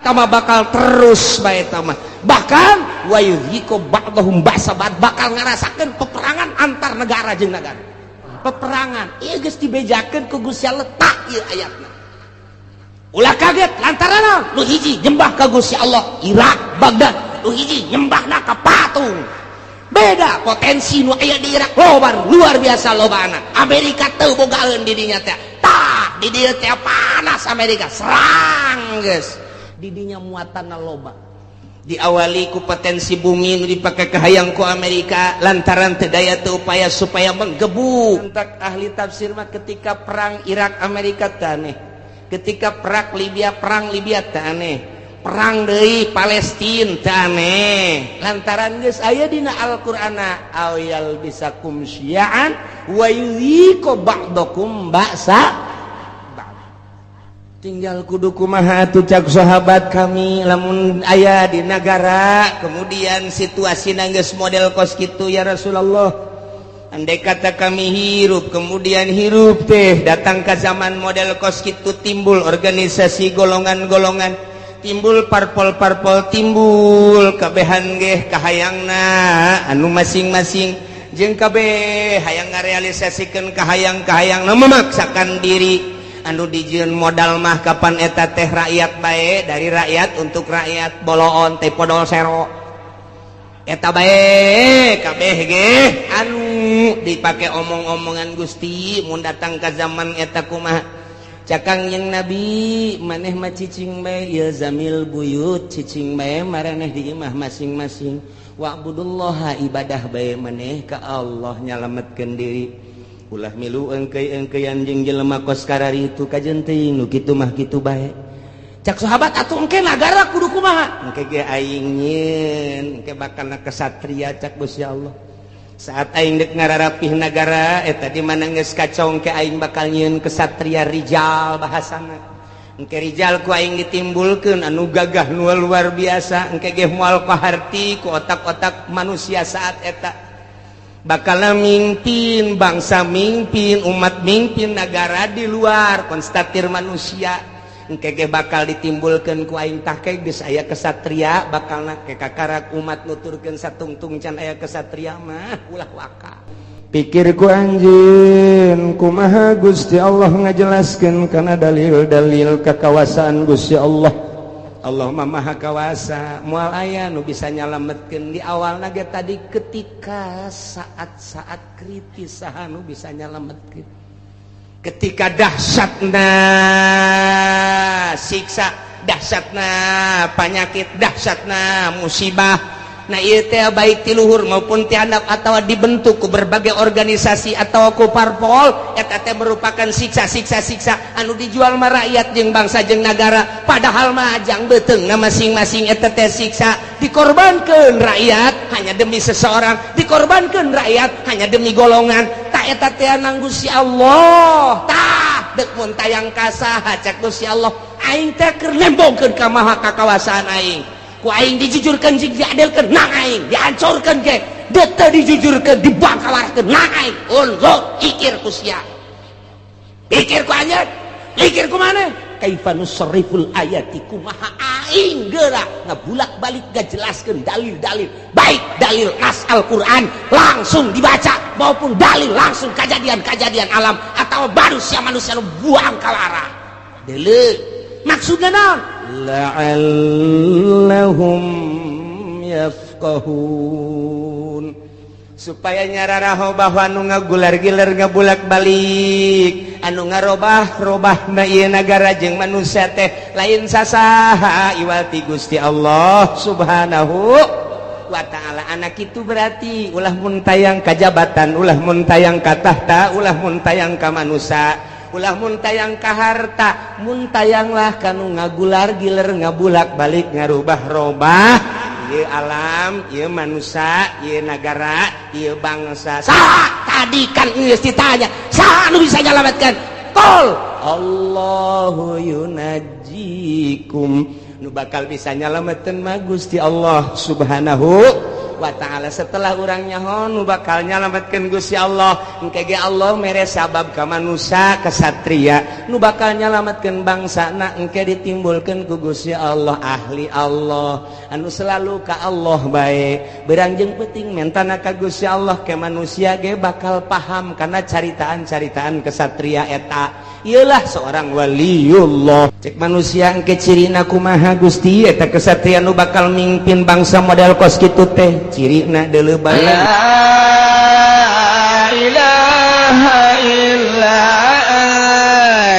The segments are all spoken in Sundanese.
tama bakal terus bae tama, bahkan wa yudhiku ba'dahum ba'sa ba'd, bakal ngarasakeun peperangan antar negara jeung negara. Peperangan ieu geus dibejakeun ku Gusti Allah tak ieu ayatna. Ulah kaget lantaran nu hiji nyembah ka Gusti Allah Irak Baghdad, nu hiji nyembahna ka patung. Beda potensi nu aya di Irak loba luar biasa lobana. Amerika teu bogaeun di dinya teh. Tah di dieu teh panas Amerika serang geus. Di dinya muatanna loba. Diawali ku potensi bumi nu dipake kahayang ku Amerika lantaran teu daya teu upaya supaya menggebu. Entak ahli tafsir mah ketika perang Irak Amerika teh aneh. Ketika perang Libya teh aneh. Perang deui Palestina teh aneh. Lantaran geus aya dina Al-Qur'ana ayal bisakum syi'an wa yuziqu ba'dakum ba'sa. Tinggal kudu kumaha atuh cak sahabat kami lamun aya di negara kemudian situasi geus model kos kitu ya Rasulullah. Andai kata kami hirup kemudian hirup teh datang ke zaman model kos kitu, timbul organisasi golongan-golongan, timbul parpol-parpol, timbul kabehan ge kahayangna anu masing-masing jeung kabeh hayang ngarealisasikeun kahayang-kahayangna memaksakan diri. Anu dijieun modal mah kapan eta teh rakyat bae, dari rakyat untuk rakyat, boloon teh podol sero eta bae kabeh ge anu dipake omong-omongan Gusti mun datang ka zaman eta kumaha. Cakang yang Nabi maneh mah cicing bae ya zamil buyut, cicing bae maraneh di imah masing-masing, wa'budullaha ibadah bae maneh ka Allah nyalametkeun diri. Ulah milu engkeuy-engkeuyan jeung jelema kos karari itu kajen teuing nu kitu mah kitu bae. Cak sahabat atuh engke nagara kudu kumaha? Engke ge aing nyieun, engke bakalna kesatria cak Gusti Allah. Saat aing deuk ngararapih nagara eta di mana geus kacau engke aing bakal nyieun kesatria rijal bahasana. Engke rijal ku aing ditimbulkeun anu gagah nu luar biasa, engke ge moal paharti ku otak-otak manusia saat eta. Bakal mimpin bangsa, mimpin umat, mimpin negara di luar konstatir manusia. Engke ge bakal ditimbulkeun ku aing tah ke geus aya kesatria, bakalna ke kakarak umat nuturkeun satungtung can aya kesatria mah ulah waka. Pikir ku anjeun kumaha Gusti Allah ngajelaskeun kana dalil-dalil kekawasan Gusti Allah. Allah mah maha kawasa, moal aya nu bisa nyalametkeun di awalna ge tadi ketika saat-saat kritis saha nu bisa nyalametkeun. Ketika dahsyatna siksa, dahsyatna penyakit, dahsyatna musibah. Nah ieu teh baik ti luhur maupun ti handap atawa dibentuk ku berbagai organisasi atawa ku parpol, eta teh merupakan siksa-siksa anu dijual mah rakyat jeung bangsa jeung negara, padahal mah ajang beuteungna masing-masing eta teh siksa dikorbankeun rakyat hanya demi seseorang, dikorbankeun rakyat hanya demi golongan. Tak eta teh nang Gusti Allah. Tah deuk mun tayang ka saha cak Gusti Allah, aing teh keur nembongkeun ka maha kakawasaan aing. Ku aing dijujurkeun jeung diadilkeun nang aing, dihancurkeun ge deuk teu dijujurkeun dibangkalarkeun nang aing. Unzur ikir ku sia. Pikir ku anjeun, pikir ku maneh kaifa nusarriful ayati kumaha aing geura ngabulak-balik ngajelaskeun dalil-dalil, baik dalil nas Al-Qur'an langsung dibaca maupun dalil langsung kejadian-kejadian alam atau manusia-manusia nu buang kalara. Deuleu maksudna naon? La'allahum yafqahun, supaya nyararaho bahwa anu ngagular-gilar ngabulak-balik anu ngarobah-robahna ieu nagara jeung manusia teh lain sasaha iwati Gusti Allah Subhanahu wa ta'ala. Anak itu berarti ulah mun tayang kajabatan, ulah mun tayang ka tahta, ulah mun tayang ka manusia, ulah mun tayang ka harta, mun tayanglah kanu ngagular-giler ngabulak-balik ngarubah-robah ieu alam, ieu manusia, ieu negara, ieu bangsa. Saha tadi kan geus ditanya, saha anu bisa nyalametkeun? Qul Allahu yunajikum, nu bakal bisa nyalametkeun mah Gusti Allah Subhanahu wa ta'ala. Setelah urang nyaho nu bakal nyalametkeun Gusti Allah, engke ge Allah mere sabab ka manusia ka satria, nu bakal nyalametkeun bangsana engke ditimbulkeun ku Gusti Allah ahli Allah anu selalu ka Allah bae. Berangjeng penting mentana ka Gusti Allah ke manusia ge bakal paham karena caritaan-caritaan kesatria eta. Ialah seorang waliullah. Cek manusia engke cirina kumaha Gusti eta kesatria nu bakal mimpin bangsa model kos kitu teh. Cirina deuleu bae. La ilaha illa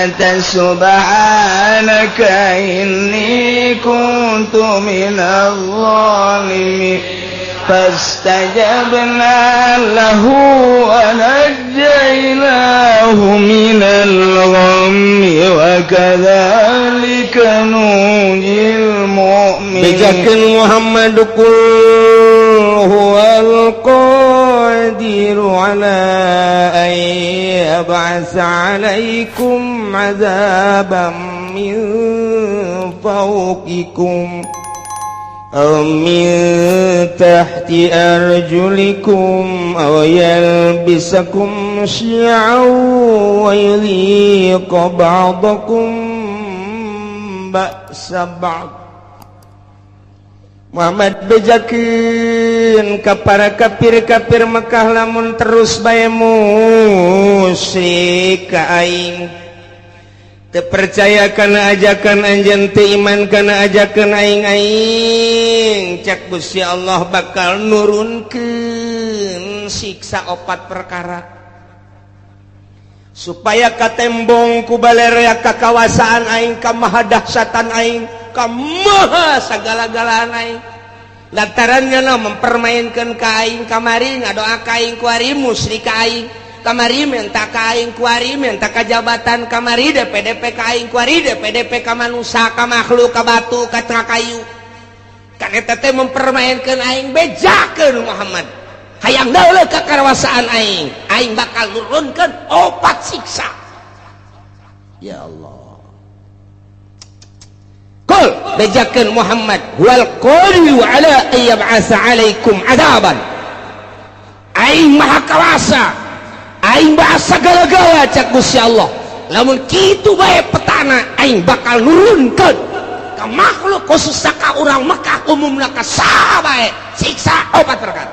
anta subhanaka inni kuntu minadh dhalimin. فاستجبنا له ونجيناه من الغم وكذلك ننجي المؤمنين. بجاكن محمد قل هو القادر على أن يبعث عليكم عذابا من فوقكم أو من تحت أرجلكم أو يلبسكم شيعا ويذيق بعضكم بأس بعض. Muhammad bejakeun ka para kafir-kafir Mekah lamun terus bae musyrik ka aing, teu percaya kana ajakan anjeun, teu iman kana ajakan aing-aing, cak Gusti Allah bakal nurunkeun siksa 4 perkara supaya katembong ku balerea kakawasaan aing, ka maha dahsyatan aing, ka maha sagala-galaan aing. Lantarannya mempermainkan ka aing kamari ngadoa ka aing ku ari musyrik ka aing, kamari minta ka aing kuari minta ka jabatan, kamari DPDP ka aing kuari DPDP ka manusia, ka makhluk, ka batu, ka kayu. Kan eta teh mempermainkan aing. Bejakeun Muhammad hayang dauleuh ka karawasaan aing, aing bakal nurunkeun 4 siksa. Ya Allah. Qul bejakeun Muhammad wal qadiru ala ayyab'asa 'alaikum 'adaban. Aing maha kawasa, aing bahasa gala-gala cak Gusti Allah. Lamun kitu bae petana aing bakal nurunkeun ka makhluk khususna ka urang Mekah umumna ka saha bae siksa 4 perkara.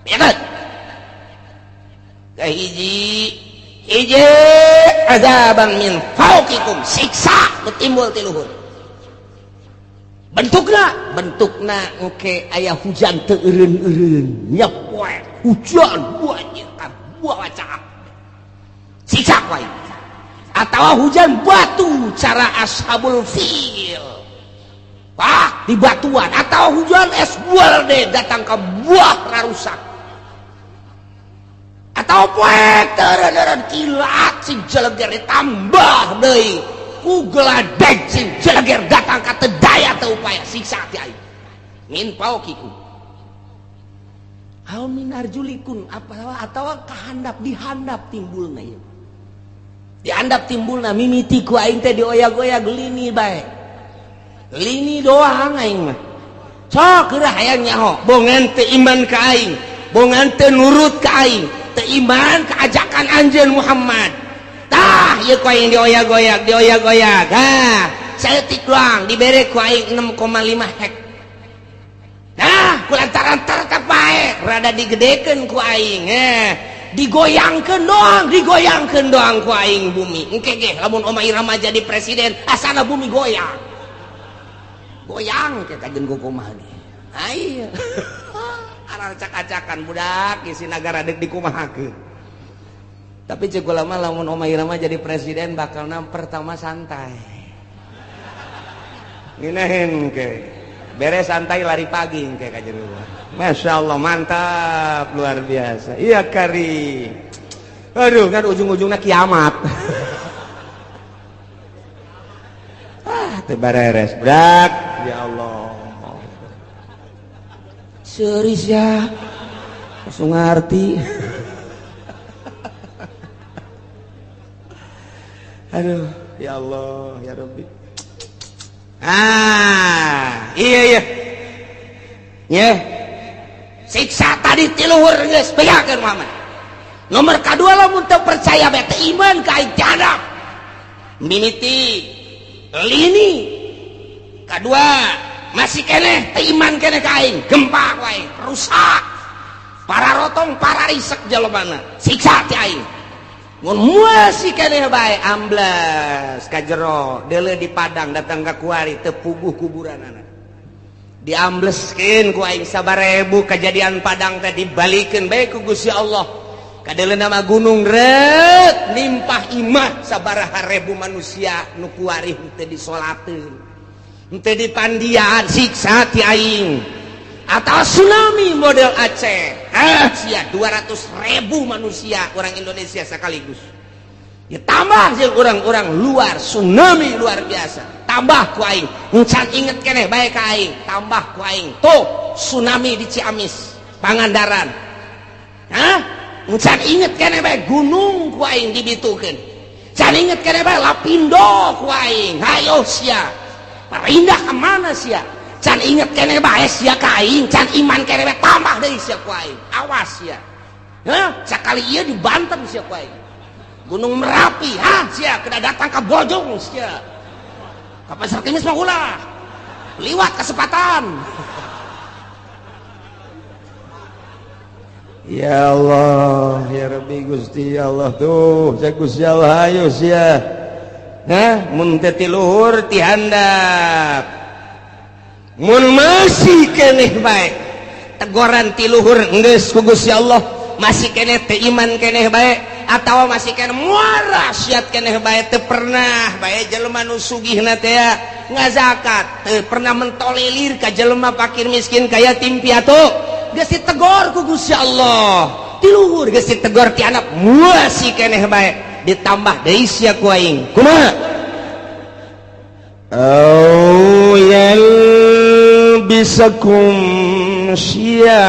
Ya kan? Hiji azaban min fauqikum, siksa timbul ti luhur. Bentukna engke aya hujan teu eureun-eureun, nya poe hujan buanjeun buacak siksa wae, atawa hujan batu cara ashabul fil di batuan, atawa hujan es bual deh datang ke buah rarusak, atau poe teureun kilat sing jeleger ditambah deui ku geladeg sing jeleger datang ka teu daya teu upaya siksa ti aing min paukikum aw min arjulikun atawa kahandap dihandap timbulna ieu, dihandap timbulna mimiti ku aing teh dioyag-oyag lini bae, lini doang aing mah sok geura hayang nyaho bongan teu iman ka aing, bongan teu nurut ka aing, teu iman ka ajakan anjeun Muhammad. Tah ieu ku aing dioyag-oyag saeutik doang dibere ku aing 6,5 hek. Nah, kulantaran tertep bae rada digedekeun ku aing, digoyangkeun doang ku aing bumi. Engke ge lamun Omah Irama jadi presiden, asana bumi goyang ke kajen kumaha ge. Aya. Arang acak-acakan budak isi nagara deuk dikumahakeun. Tapi ceuk ulama lamun Omah Irama jadi presiden bakalna pertama santai. Nginahin ke beres santai lari pagi kayak kajian luar. Masya Allah mantap luar biasa. Iya kari. Aduh kan ujung-ujungnya kiamat. Tebareres brak. Ya Allah. Seris ya. Langsung ngerti. Aduh ya Allah ya Rabbi. Iya siksa tadi tiluhur geus begakeun Muhammad. Nomor kedua lamun teu percaya bae teu iman ka aing tiadap mimiti lini. Kedua masih keneh teu iman keneh ka aing gempa ku aing rusak para rotong para risek jelebana siksa ti aing. Mun masih keneh bae amblas ka jero deuleu di padang datang ka kuari teu puguh kuburanana diambleskeun ku aing 1000 kejadian padang teh dibalikeun bae ku Gusti Allah. Kadeuleu nama gunung rek nimpah imah sabaraha ribu manusia nu kuari teu disolateun teu dipandian siksa ti aing. Atau tsunami model Aceh sia 200.000 manusia orang Indonesia sekaligus ya tambah jeung orang-orang luar tsunami luar biasa tambah ku aing encan inget keneh bae ka aing tambah ku aing tuh tsunami di Ciamis Pangandaran encan inget keneh bae gunung ku aing dibitukeun can inget keneh bae Lapindo ku aing hayo sia parindah ka mana sia can inget keneh bae sia ka aing can iman keneh bae tambah deui sia ku aing awas sia sakali ieu di Banten sia ku aing Gunung Merapi sia kena datang ke Bojong sia ka Pasar Kemis mah ulah liwat kesempatan. Ya Allah ya Rabbi Gusti Allah tuh cek Gusti Allah ayo sia mun teh tiluhur ti handap mun masih keneh bae teguran tiluhur geus ku Gusti Allah masih keneh teu iman keneh bae atawa masih keneh muara siat keneh bae teu pernah bae jelema nu sugihna teh ngazakat teu pernah mentolilir ka jelema fakir miskin ka yatim piatu geus ditegor ku Gusti Allah tiluhur geus ditegor ti anak masih keneh bae ditambah deui sia ku aing kumaha au yalbisakum syi'a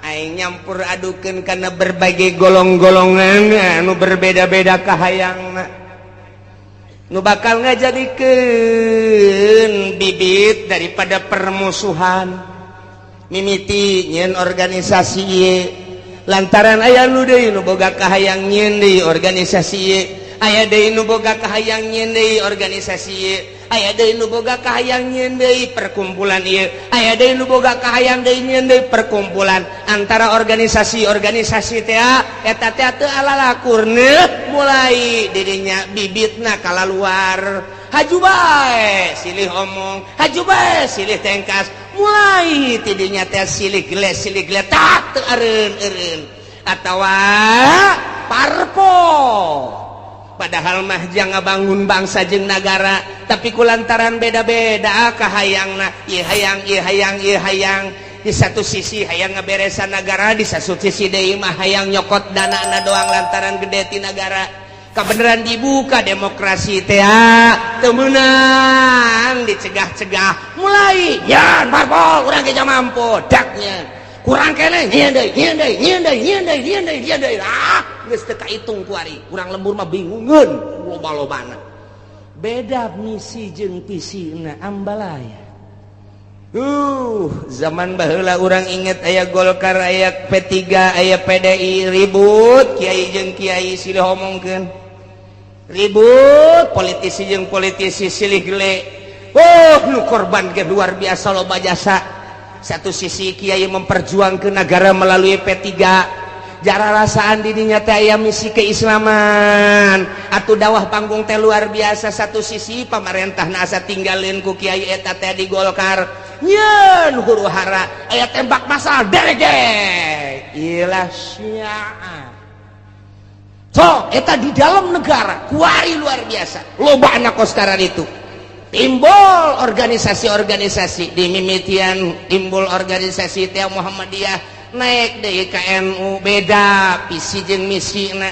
aing nyampur adukeun kana berbagai golong-golongan anu berbeda-beda kahayangna nu bakal ngajadikeun bibit daripada permusuhan mimiti nyeun organisasi ieu lantaran aya nu deui nu boga kahayang nyeun deui organisasi ieu aya deui nu boga kahayang nyeun deui organisasi ieu aya deui nu boga kahayang nyeun deui perkumpulan ieu aya deui nu boga kahayang deui nyeun deui perkumpulan antara organisasi-organisasi teh eta teh teu alalakurna mulai dirinya bibitna kalaluar haju bae silih omong haju bae silih tengkas mulai tidinya teh silih geles tak teu eureun atawa parpo padahal mah jang ngabangun bangsa jeung nagara tapi kulantaran beda-beda kahayangna ieu hayang di satu sisi hayang ngaberesan negara di satu sisi deui mah hayang nyokot danana doang lantaran gede ti negara kabeneran dibuka demokrasi teh teu meunang dicegah-cegah mulai nyan parpol urang ge mampu daknya kurang keneh nyieun deui geus teu kahitung ku ari urang lembur mah bingungeun loba-lobana beda misi jeung visina ambalaya zaman baheula urang inget aya Golkar aya P3 aya PDI ribut kiai jeung kiai silih omongkeun ribut politisi jeung politisi silih gele nu korban ge luar biasa loba jasa satu sisi kiai memperjuangkeun negara melalui P3 jara rasaan didinya teh aya misi keislaman atuh dakwah panggung teh luar biasa satu sisi pamarentahna asa tinggalin ku kiai eta teh di Golkar nyeun huru-hara aya tembak masal derege ilah syiah so eta di dalam negara kuari luar biasa loba anak koskaran itu timbul organisasi-organisasi di mimitian timbul organisasi teh Muhammadiyah naik deui ka NU beda visi jeung misina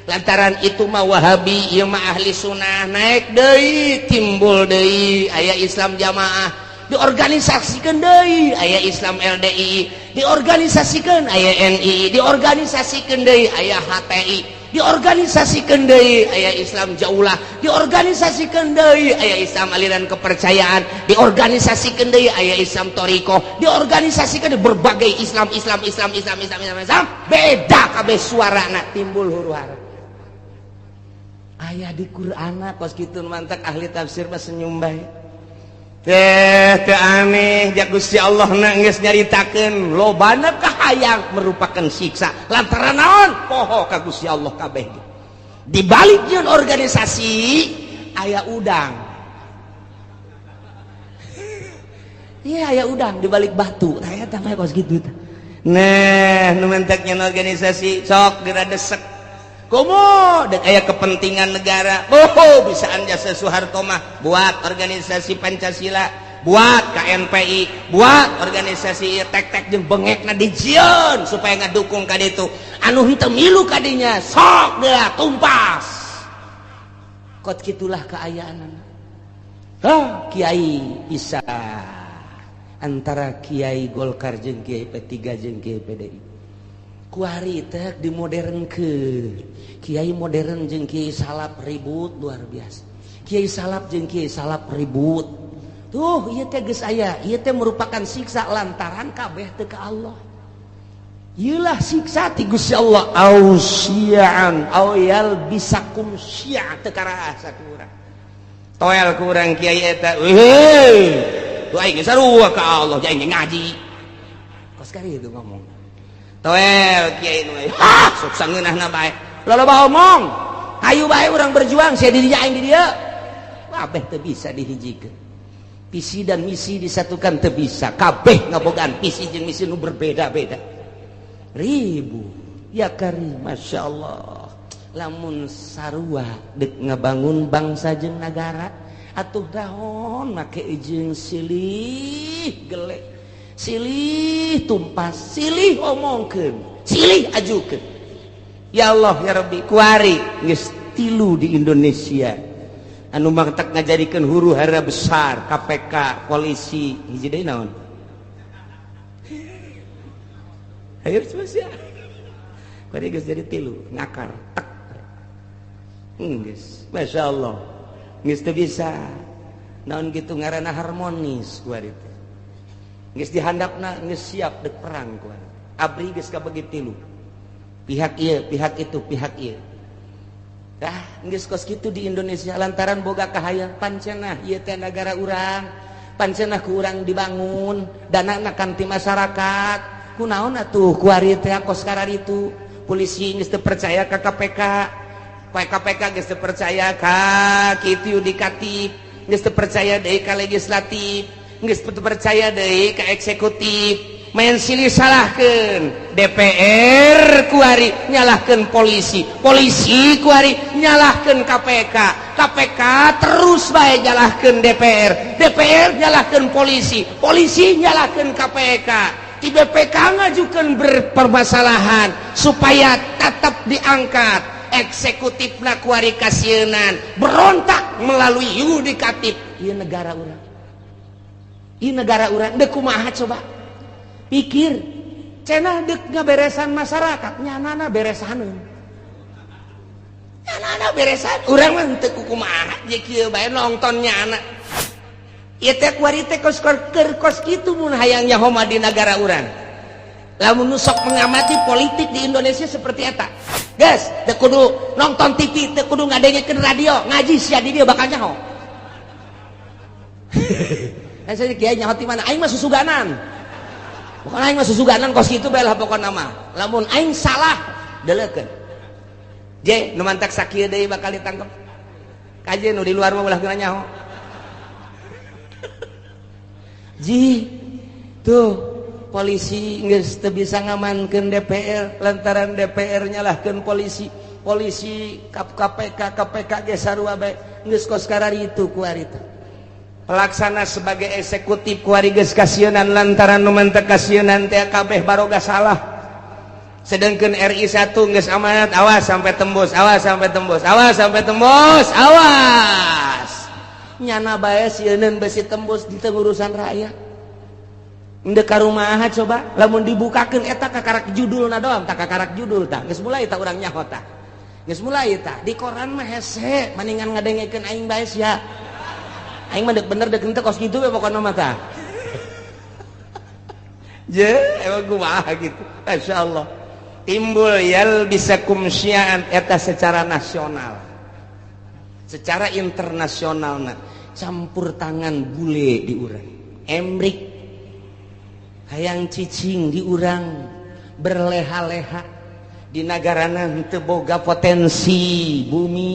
lantaran itu mah Wahabi ieu mah ahli sunnah naik deui timbul deui aya Islam Jamaah diorganisasikeun deui aya Islam LDI diorganisasikeun aya NI diorganisasikeun deui aya HTI diorganisasikan deui aya Islam jaulah, diorganisasikan deui aya Islam aliran kepercayaan, diorganisasikan deui aya Islam thariqah, diorganisasikan berbagai Islam, beda kabeh suarana timbul huru-hara. Aya di Qur'ana kos kitu mantak ahli tafsir mah senyum bae. Teu aneh jak Gusti Allah geus nyaritakeun lobana kahayang merupakan siksa lantaran naon poho ka Gusti Allah kabeh. Di balik nyeun organisasi aya udang. Iya aya udang di balik batu. Tah eta mah kos kitu tah. Nah, nu mentek nyeun organisasi sok geura desek. Komo dek aya kepentingan negara. Oh, bisaan jasa Soeharto mah buat organisasi Pancasila, buat KNPI, buat organisasi tek-tek jeung bengekna dijieun supaya ngadukung ka ditu. Anu henteu milu ka dinya sok deula tumpas. Kot kitulah kaayaanna. Kiai bisa antara Kiai Golkar jeung Kiai P3 jeung Kiai PDI. Kuari teh dimodernkeun. Kiai modern jeung Kiai Salap ribut luar biasa. Kiai Salap jeung Kiai Salap ribut. Tuh ieu teh geus aya, ieu teh merupakan siksa lantaran kabeh teu ka Allah. Ieulah siksa ti Gusti Allah. Ausian awyal bisakum syi'a teu karaha sakurang. Toel ku urang kiai eta. Tuh aing sarua ka Allah, jeung ngaji. Kos kari itu ngomong. Toel kiai nu sok sangeunahna bae. Loba omong. Hayu bae urang berjuang sia di dinya aing di dieu. Kabeh teu bisa dihijikeun. Visi dan misi disatukan teu bisa. Kabeh ngabogaan visi jeung misi nu berbeda-beda. Ribu ya karim masyaallah. Lamun sarua deuk ngabangun bangsa jeung nagara atuh daon make jeung silih gelek. Silih tumpas, silih omongkeun, silih ajukeun. Ya Allah ya Rabbi, kuari geus 3 di Indonesia anu mangtak ngajadikeun huru-hara besar KPK, polisi, hiji deui naon? Hayu sia. Kuari geus jadi 3, ngakar, tek. Geus, masyaallah. Geus teu bisa. Naon kitu ngaranna harmonis kuari teh. Geus dihandapna geus siap dek perang kuan. Abri geus kabagi 3. Pihak ieu, pihak itu, pihak ieu. Dah geus kos kitu di Indonesia lantaran boga kahayang pancenah ieu teh negara urang. Pancenah ku urang dibangun, danana kan ti masyarakat. Kunaon atuh kuari teh kos kararitu. Polisi geus teu percaya ka KPK. KPK geus teu percaya ka kitu yudikatif, geus teu percaya deui ka legislatif. Geus percaya deui ka eksekutif. Main silih salahkeun DPR kuari nyalahkeun polisi, polisi kuari nyalahkeun KPK, KPK terus bae nyalahkeun DPR, DPR nyalahkeun polisi, polisi nyalahkeun KPK. Di BPK ngajukeun berpermasalahan supaya tetap diangkat, eksekutifna kuari kasienan berontak melalui yudikatif. Ieu negara urang. Ieu negara urang deuk kumaha coba? Pikir cenah deuk ngaberesan masyarakat nyanana beresaneun. Nyanana beresan urang mah teu kumaha je kieu bae nongton nyana. Ieu teh kuari teh kos kitu mun hayang nyaho di negara urang. Lamun sok mengamati politik di Indonesia seperti eta. Geus, teu kudu nonton TV, teu kudu ngadengekeun radio, ngaji sia di dieu bakal nyaho. Saya kiai nyaho ti mana? Aing mah susuganan. Bukan aing mah susuganan kos kitu bae lah pokona mah. Lamun aing salah deleukeun. Je nu mantak sakieu deui bakal ditangkep. Kaje nu di luar mah ulah geuna nyaho. Ji tuh polisi geus teu bisa ngamankeun DPR lantaran DPR nyalahkeun polisi. Polisi KPK ge sarua bae geus kos kararitu ku ari teh. Pelaksana sebagai eksekutif kuari geus kasienan lantaran nu mentek kasienan teh kabeh baroga salah. Sedengkeun RI 1 geus amanat awas sampai tembus, awas sampai tembus, awas sampai tembus, awas. Nyana bae sieun besi tembus di urusan rakyat. Endeu ka rumaha coba lamun dibukakeun eta kakarak judulna doang, tak kakarak judul tah. Geus mulai tah urang nyaho tah. geus mulai tah di koran mah hese mendingan ngadengekeun aing bae sia aing mah bener dek henteu kos kitu we pokona mah tah je emang kumaha gitu masyaallah timbul yalbisakum syi'an eta secara nasional secara internasional campur tangan bule di urang emrik hayang cicing di urang berleha-leha di nagarana teu boga potensi bumi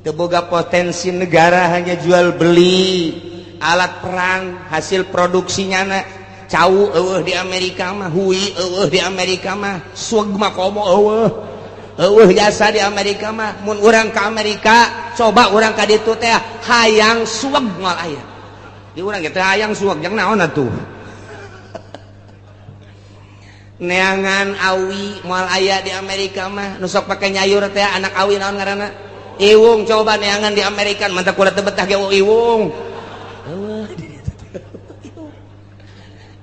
teu boga potensi negara hanya jual beli alat perang hasil produksinya cau eueuh di Amerika mah hui eueuh di Amerika mah sueg mah komo eueuh jasa di Amerika mah mun urang ka Amerika coba urang ka ditu teh hayang sueg moal aya di urang teh hayang sueg jeung naon atuh neangan awi moal aya di Amerika mah nu sok pake nyayur teh anak awi naon ngaranna iwung coba neangan di Amerika mantap kuda teu betah ge iwung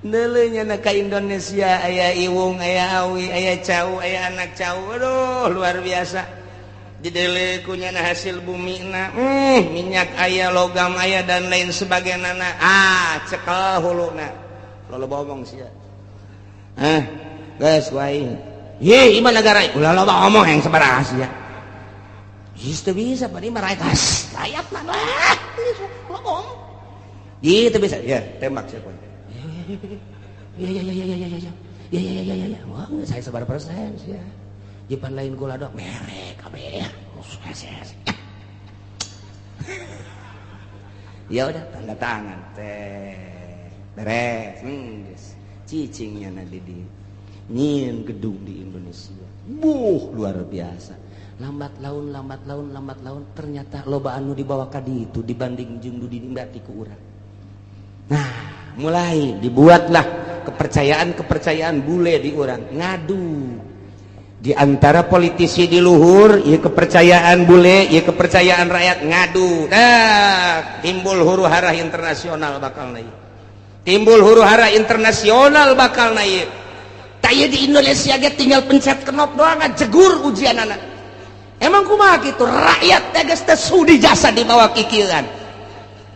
Nelenya ka Indonesia aya iwung aya awi aya cau aya anak cau aduh luar biasa didele kunyana hasil bumi na minyak aya logam aya dan lain sebagainya cekel huluna lo ngomong sia guys wae ye iman negara ulah lo ngomong yang sabaraha sia teu bisa padi mah raetas rakyat mah lo ngomong ieu teu bisa ya tembak sia ya. Wah, saya sebar persen sih ya. Jipan lain gula dok merek kabeh. Ya udah tanda tangan teh. Beres. Cicingnya nadi di nyin gedung di Indonesia. Luar biasa. Lambat laun ternyata loba anu dibawa ka ditu dibanding jeung nu dinimba ku urang. Nah, mulai dibuatlah kepercayaan bule di orang ngadu di antara politisi di luhur ya kepercayaan bule ya kepercayaan rakyat ngadu timbul huru-hara internasional bakal naik taya di Indonesia ge tinggal pencet knop doang jegur ujian anak emang kumaha gitu rakyat geus teh sudi jasa di bawah kikieuan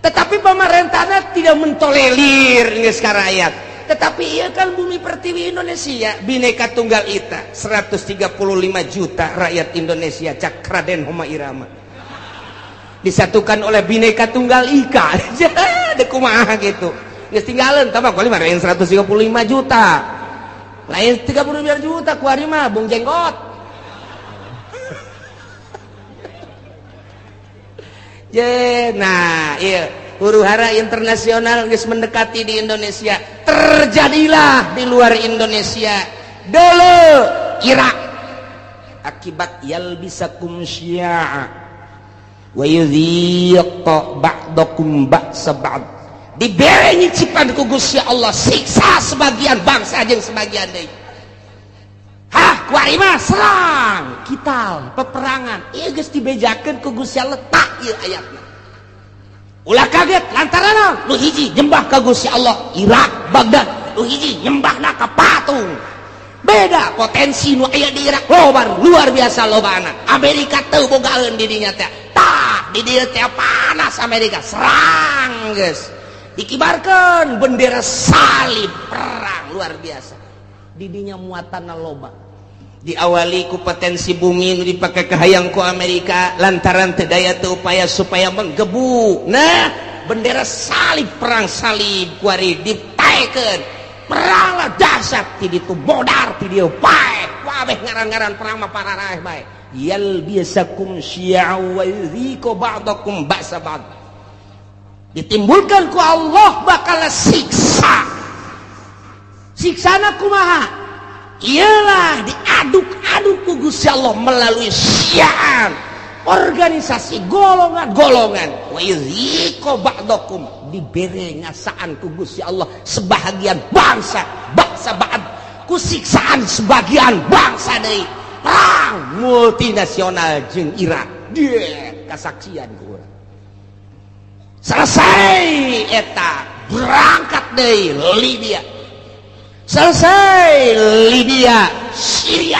tetapi pemerintahnya tidak mentolerir geus ka rakyat tetapi iya kan bumi pertiwi Indonesia Bhinneka Tunggal Ika 135 juta rakyat Indonesia cak Raden Rhoma Irama disatukan oleh Bhinneka Tunggal Ika dek kumaha gitu geus tinggalin tambah kali mah 135 juta lain 35 juta kuari mah bung jenggot nah iya huru-hara internasional geus mendekati di Indonesia terjadilah di luar Indonesia dulu Irak akibat yalbisakum syi'a wa yudhiqa ba'dakum ba'sa ba'd dibere nyicipan ku Gusti Allah siksa sebagian bangsa jeung sebagian deui kuari mah serang kital peperangan ieu geus dibejakeun ku Gusti Allah tak ieu ayatna ulah kaget lantaran lu hiji nyembah ka Gusti Allah Irak Baghdad lu hiji nyembahna ka patung beda potensi nu aya di Irak luar biasa lobana Amerika teu bogaeun di dinya teh tah di dieu teh panas Amerika serang geus dikibarkeun bendera salib perang luar biasa di dinya muatanna loba diawali ku potensi bumi nu dipake kahayang ku Amerika lantaran teu daya teu upaya supaya menggebu nah bendera salib perang salib kuari dipaekeun perang lah dahsyat ti ditu bodar ti dieu pae kabeh ngaran-ngaran perang mah pararah bae yalbisakum syi'a wa yudhiqa ba'dakum ba'sa ba'd ditimbulkan ku Allah bakal siksana kumaha ialah diaduk-aduk ku Gusti Allah melalui syi'an organisasi golongan-golongan wa yudhiqa ba'dakum dibere ngasaan ku Gusti Allah sebahagian bangsa ba'd ku siksaan sebagian bangsa deui perang multinasional jeung Irak dia kasaksian ku urang selesai eta berangkat deui Libya selesai Libya Syria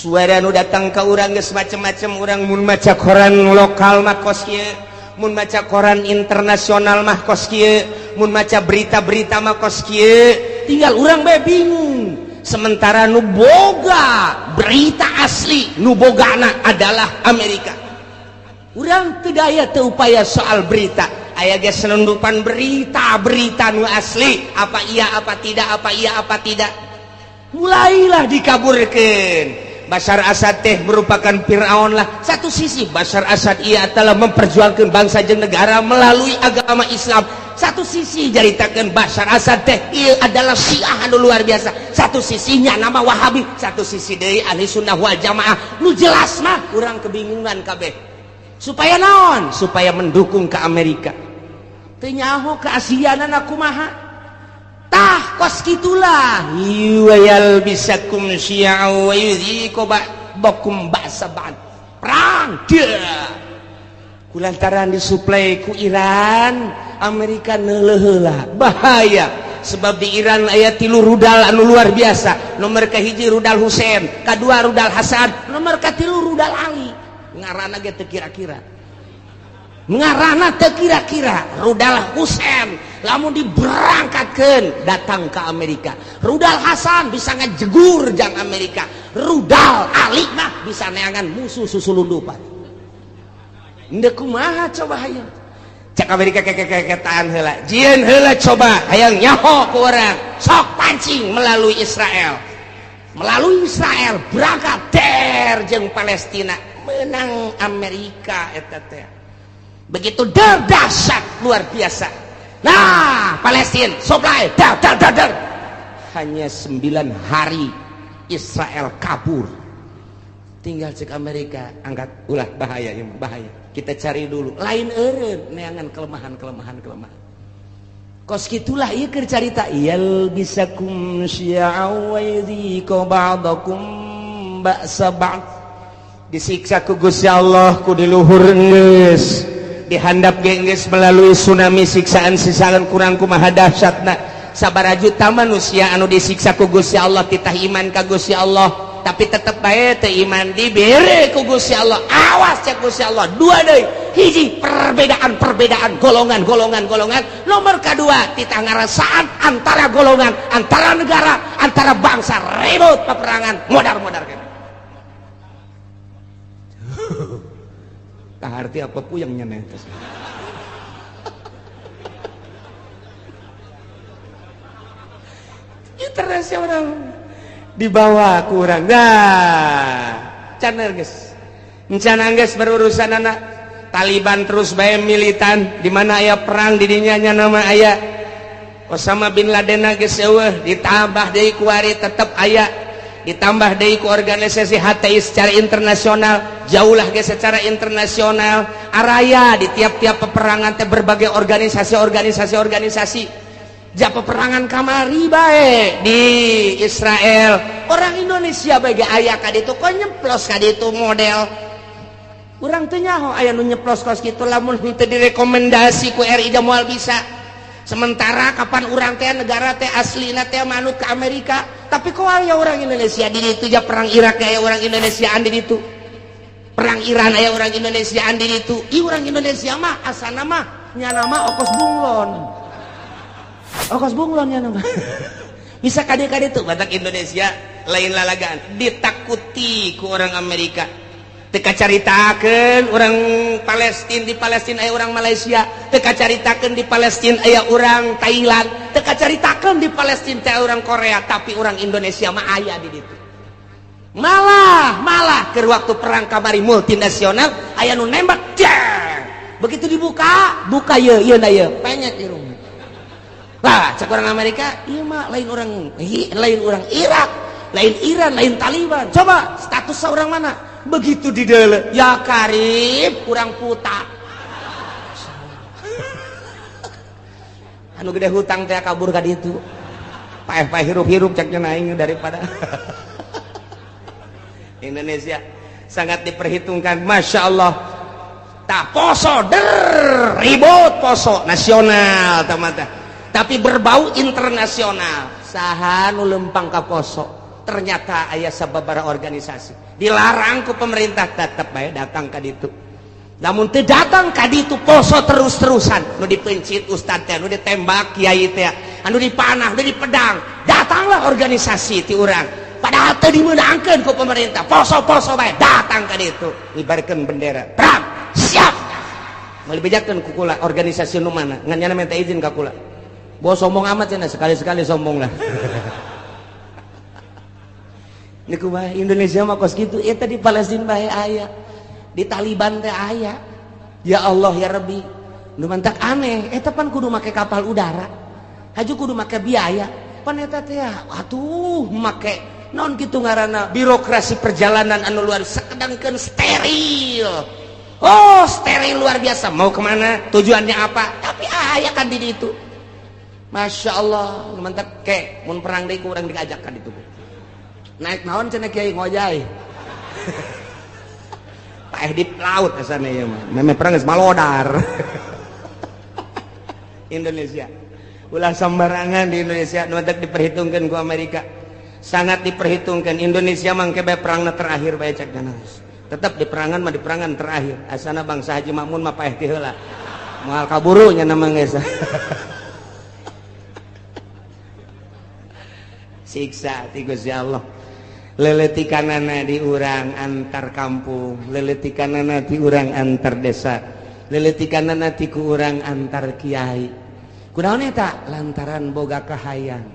suara nu datang ke urang geus macam-macam. Urang mun maca koran lokal mah kos kieu, mun maca koran internasional mah kos kieu, mun maca berita-berita mah kos kieu. Tinggal urang bae bingung. Sementara nu boga berita asli, nu bogana adalah Amerika. Urang teu daya teu upaya soal berita. Aya ge selundupan berita nu asli, apa iya apa tidak, apa iya apa tidak. Mulailah dikaburkeun. Bashar Assad teh merupakan Fir'aun lah. Satu sisi Bashar Assad ia telah memperjuangkan bangsa jeung negara melalui agama Islam. Satu sisi jaritakeun Bashar Assad teh ia adalah Syiah anu luar biasa. Satu sisinya nama Wahabi, satu sisi deui ahli sunnah wal jamaah. Nu jelas mah urang kebingungan kabeh. Supaya naon? Supaya mendukung ke Amerika. Teu nyaho keasianana kumaha? Tah kos gitulah yuwayal bisakum syi'a wa yudhiqu bakum ba'saban perang dia kulantaran disuplai ku Iran. Amerika neuleuh heula bahaya sebab di Iran aya 3 rudal anu luar biasa. Nomor kahiji rudal Husein, kadua rudal Hasan, nomor katilu rudal Ali. Ngaranna ge teu kira-kira, ngaranna teu kira-kira. Rudal Husein lamun diberangkatkeun datang ke Amerika, rudal Hasan bisa ngajegur jang Amerika, rudal Ali mah bisa neangan musuh susulundupan. Ndeu kumaha coba hayang cak Amerika keketaan heula, jieun heula coba hayang nyaho ku urang sok pancing melalui Israel berangkat der jeung Palestina, menang Amerika eta teh. Begitu dahsyat luar biasa. Nah, Palestina supply dar. Hanya 9 hari Israel kabur. Tinggal cek Amerika angkat ulah bahaya ya, bahaya. Kita cari dulu lain eureun neangan kelemahan. Kos gitulah ieu keur carita yal bisakum syi'a wa yudhiqu ba'dakum ba'sa ba'd. Disiksa ku Gusti Allah ku diluhur geus. Dihandap geus melalui tsunami siksaan kurang kumaha dahsyatna. Sabaraha juta manusia anu disiksa ku Gusti Allah titah iman ka Gusti Allah, tapi tetep bae teu iman dibere ku Gusti Allah. Awas cek Gusti Allah. Dua deui, hiji perbedaan golongan. Nomor kedua titah ngarasaan antara golongan, antara negara, antara bangsa, ribut peperangan, modar kene. Tah arti apa puyeng nyeneh teh. Internasional dibawa ku urang. Nah, caner geus. Encana geus berurusan anak Taliban terus bae militan, di mana aya perang di dinya nya nama aya Osama bin Laden geus eueuh, ditambah deui ku ari tetep aya, ditambah deui ku organisasi HTI secara internasional, jauhlah ge secara internasional, araya di tiap-tiap peperangan teh berbagai organisasi ja peperangan kamari bae di Israel. Orang Indonesia bage aya ka ditu, kok nyemplos ka ditu model. Urang teu nyaho aya nu nyeplos kos kitu lamun teu direkomendasi ku RI da moal bisa. Sementara kapan urang teh negara teh aslina teh manut ke Amerika, tapi kok aya orang Indonesia di ditu ja perang Irak aya orang Indonesiaan di ditu. Perang Iran aya orang Indonesiaan di ditu. Ieu urang Indonesia mah asana mah nya nama Okos Bunglon nya nama. Bisa kade-kade tuh batak Indonesia lain lalagaan ditakuti ku orang Amerika. Teka caritakeun orang Palestina, di Palestina aya orang Malaysia, teka caritakeun di Palestina aya orang Thailand, teka caritakeun di Palestina teh orang Korea, tapi orang Indonesia mah aya di ditu. Malah keur waktu perang kamari multinasional aya nu nembak jar. Begitu dibuka ieu na ieu penyet irung. Lah cek orang Amerika ieu mah lain orang Irak, lain Iran, lain Taliban. Coba status seorang mana? Begitu di deule ya karib kurang puta. Anu gede hutang teh kabur ka ditu. Paeh hirup-hirup ceknya aing daripada Indonesia sangat diperhitungkan. Masya Allah. Tak poso ribut poso nasional tamata, tapi berbau internasional. Saha nu lempang ka poso ternyata aya sababaraha organisasi dilarang ku pemerintah tetep bae datang ka ditu. Namun teu datang ka ditu poso terus-terusan nu dipencit ustad teh, nu ditembak kiai teh, anu dipanah, nu dipedang, datanglah organisasi ti urang. Padahal teu dimeunangkeun ku pemerintah, poso-poso bae datang ka ditu, ngibarkeun bendera. Perang, siap. Meuli bejakeun ku kula organisasi nu mana, ngan nyana minta izin ka kula. Bos sombong amat cenah, sekali-sekali sombong lah. Niku bae Indonesia mah kos kitu, eta di Palestina bae aya. Di Taliban teh aya. Ya Allah ya Rabbi, nu mantak aneh eta pan kudu make kapal udara, haju kudu make biaya pan eta teh atuh make naon kitu ngaranna birokrasi perjalanan anu luar sakedangkeun steril. Oh steril luar biasa, mau kemana tujuannya apa tapi aya kan di ditu. Masya Allah nu mantak ke mun perang deui urang diajak ka ditu naik naon cenah kiai ngojay. Di laut asana ya mah meme perang geus malodar. Indonesia ulah sembarangan di Indonesia nu teh diperhitungkeun ku Amerika, sangat diperhitungkan. Indonesia mangke bae perangna terakhir bae cek ganas tetap di perangan mah di perangan terakhir asana bangsa Haji Makmun mah paeh ti heula moal kaburu nya nama geus. Siksa ti Gusti Allah. Leletikanana di urang antar kampung, leletikanana di urang antar desa, leletikanana ti ku urang antar kiai. Kunaon eta? Lantaran boga kahayang.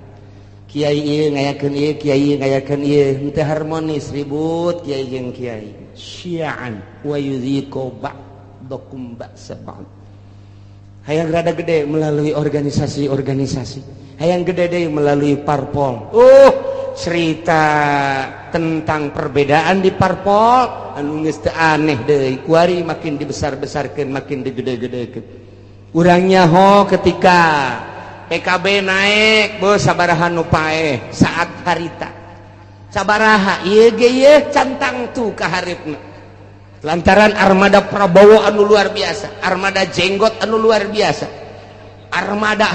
Kiai ieu ngayakeun ieu, kiai ieu ngayakeun ieu, henteu harmonis, ribut kiai jeung kiai. Syi'an wa yudhiqu ba'dakum ba'sa ba'd. Hayang rada gede melalui organisasi-organisasi. Hayang gede deui melalui parpol. Cerita tentang perbedaan di parpol anu geus teu aneh deui kuari makin dibesar-besarkeun makin digede-gedekeun. Urang nyaho ketika PKB naik beuh sabaraha nu paeh saat harita sabaraha ieu ge ieu cantang tu ka hareupeuna lantaran armada Prabowo anu luar biasa, armada jenggot anu luar biasa, armada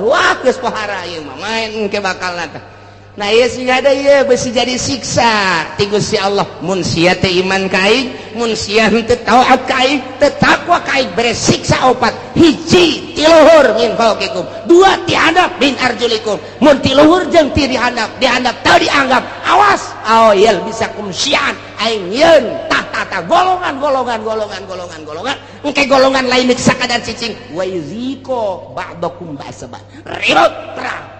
wah geus pohara ieu mah main ke bakal nata. Nah ieu sing ada ieu beusi jadi siksa ti Gusti Allah. Mun sia teh iman ka aing, mun sia teu taat ka aing, teu takwa ka aing, bere siksa opat. Hiji ti luhur min fauqikum, dua ti handap min arjulikum. Mun ti luhur jeung ti dihandap teu dianggap, awas aoyel bisa kumsian aing yeun tah golongan engke golongan lain geus sakadar cicing wa yuziko ba'dakum ba'sa ribut perang.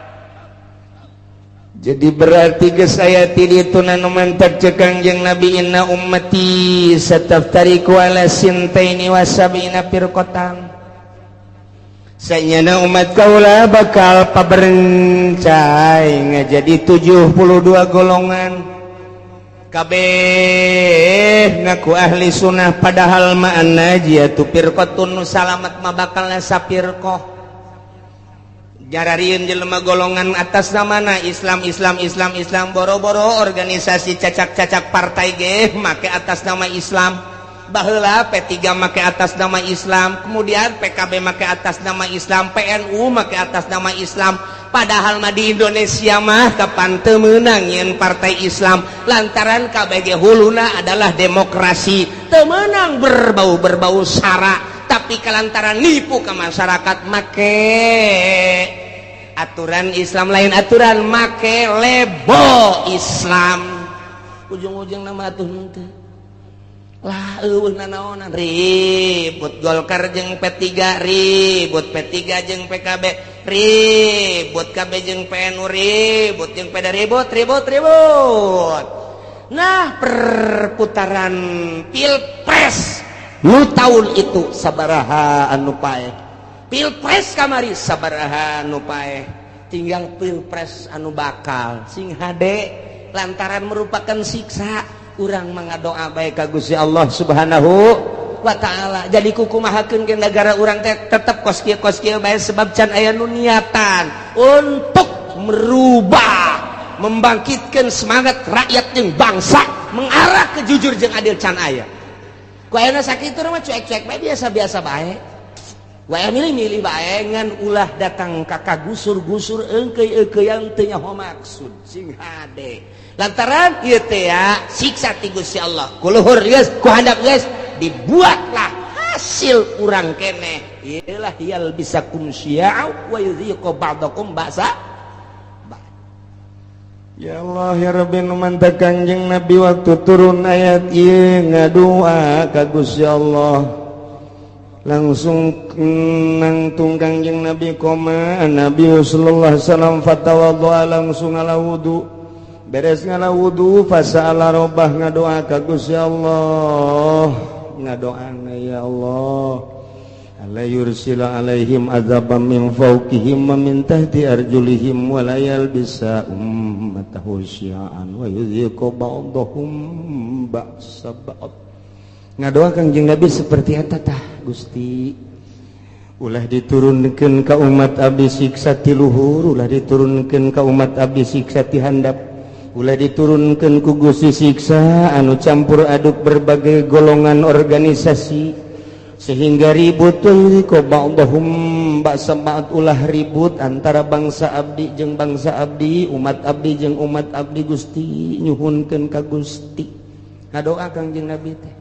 Jadi berarti geus aya ti ditu nu mantap cek Kangjeng Nabi inna ummati sataftariqu ala sintaini wa sab'ina firqatan. Saenyana umat kaula bakal paberencai ngajadi 72 golongan. Kabeh ngaku ahli sunnah padahal ma an-najiyatu firqatun salamat mah bakalna sapirqah. Jararieun jelema golongan atas namana Islam boro-boro organisasi cacak-cacak partai ge make atas nama Islam. Baheula P3 make atas nama Islam, kemudian PKB make atas nama Islam, PNU make atas nama Islam. Padahal mah di Indonesia mah kapan teu meunang nyeun partai Islam lantaran kabeh ge huluna adalah demokrasi. Teu meunang berbau sara. Tapi kelantaran nipu ke masyarakat make aturan Islam lain aturan, make lebo Islam ujung-ujung nama atuh henteu lah eueuh nanaonan ribut Golkar jeung P3, ribut P3 jeung PKB, ribut KB jeung PNU, ribut jeung PDA, ribut. Nah perputaran pilpres nu tahun itu sabaraha anu paeh, pilpres kamari sabaraha anu paeh, tinggal pilpres anu bakal sing hade lantaran merupakan siksa. Urang mangadoa bae ka Gusti Allah Subhanahu wa taala. Jadi kukumahakeun ke negara urang teh tetep kos kieu bae sebab can aya nu niatan untuk merubah, membangkitkan semangat rakyat jeung bangsa mengarah ke jujur jeung adil can aya. Ku ayeuna sakitu mah cuek-cuek bae biasa-biasa bae. Wae milih-milih bae ngan ulah datang ka gusur-gusur engkeuy-engkeuyan teu nyaho maksud sing hade. Lantaran ieu teh ya siksa ti Gusti Allah. Ku luhur geus, ku handap geus dibuatlah hasil urang keneh. Iyalah yal bisakum syi'a wa yudhiqu ba'dakum ba'sa. Ya Allah ya Rabbi nu mantap Kanjeng Nabi waktu turun ayat ieu ngadua ka Gusti Allah. Langsung nangtung Kanjeng Nabi koma Nabi sallallahu alaihi wasallam fatawaddoa langsung ala wudu. Beres ngala wudu fasa'ala rabbah ngadoa ka Gusti Allah. Ngadoana ya Allah ala yursila alaihim azaban min fawqihim wa min tahti arjulihim wa la yalbisa ummatahu syi'an wa yudhiqu ba'dahum ba'sa ba'd. Ngadoa Kanjeng Nabi seperti eta tah Gusti ulah diturunkeun ka umat abdi siksa ti luhur, ulah diturunkeun ka umat abdi siksa ti handap, ulah diturunkeun ku Gusti siksa anu campur aduk berbagai golongan organisasi sehingga ribut ko ba'dahum ba'sa ba'd ulah ribut antara bangsa abdi jeung bangsa abdi, umat abdi jeung umat abdi Gusti nyuhunkeun ka Gusti. Ngadoa Kanjeng Nabi teh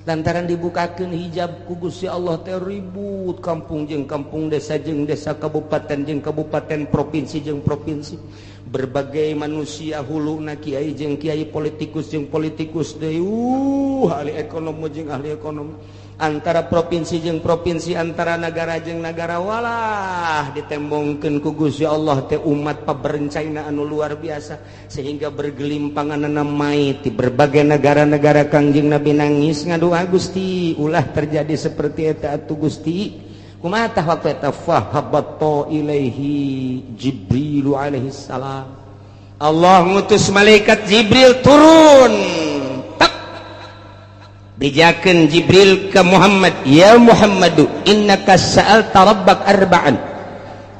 lantaran dibukakeun hijab ku Gusti Allah teh ribut kampung jeung kampung, desa jeung desa, kabupaten jeung kabupaten, provinsi jeung provinsi. Berbagai manusia huluna kiai jeung kiai, politikus jeung politikus deui, ahli ekonomi jeung ahli ekonomi, antara provinsi jeung provinsi, antara negara jeung negara, walah ditembongkeun ku Gusti Allah teh umat paberencana anu luar biasa sehingga bergelimpangan namai ti berbagai negara-negara. Kanjeng Nabi nangis ngadoa Gusti ulah terjadi seperti eta atuh Gusti. Kumaha tah waktu eta fahabatta ilaihi Jibril alaihi salam. Allah ngutus malaikat Jibril turun. Tak bijakeun Jibril ke Muhammad, ya Muhammadu innaka sa'alta rabbak arba'an.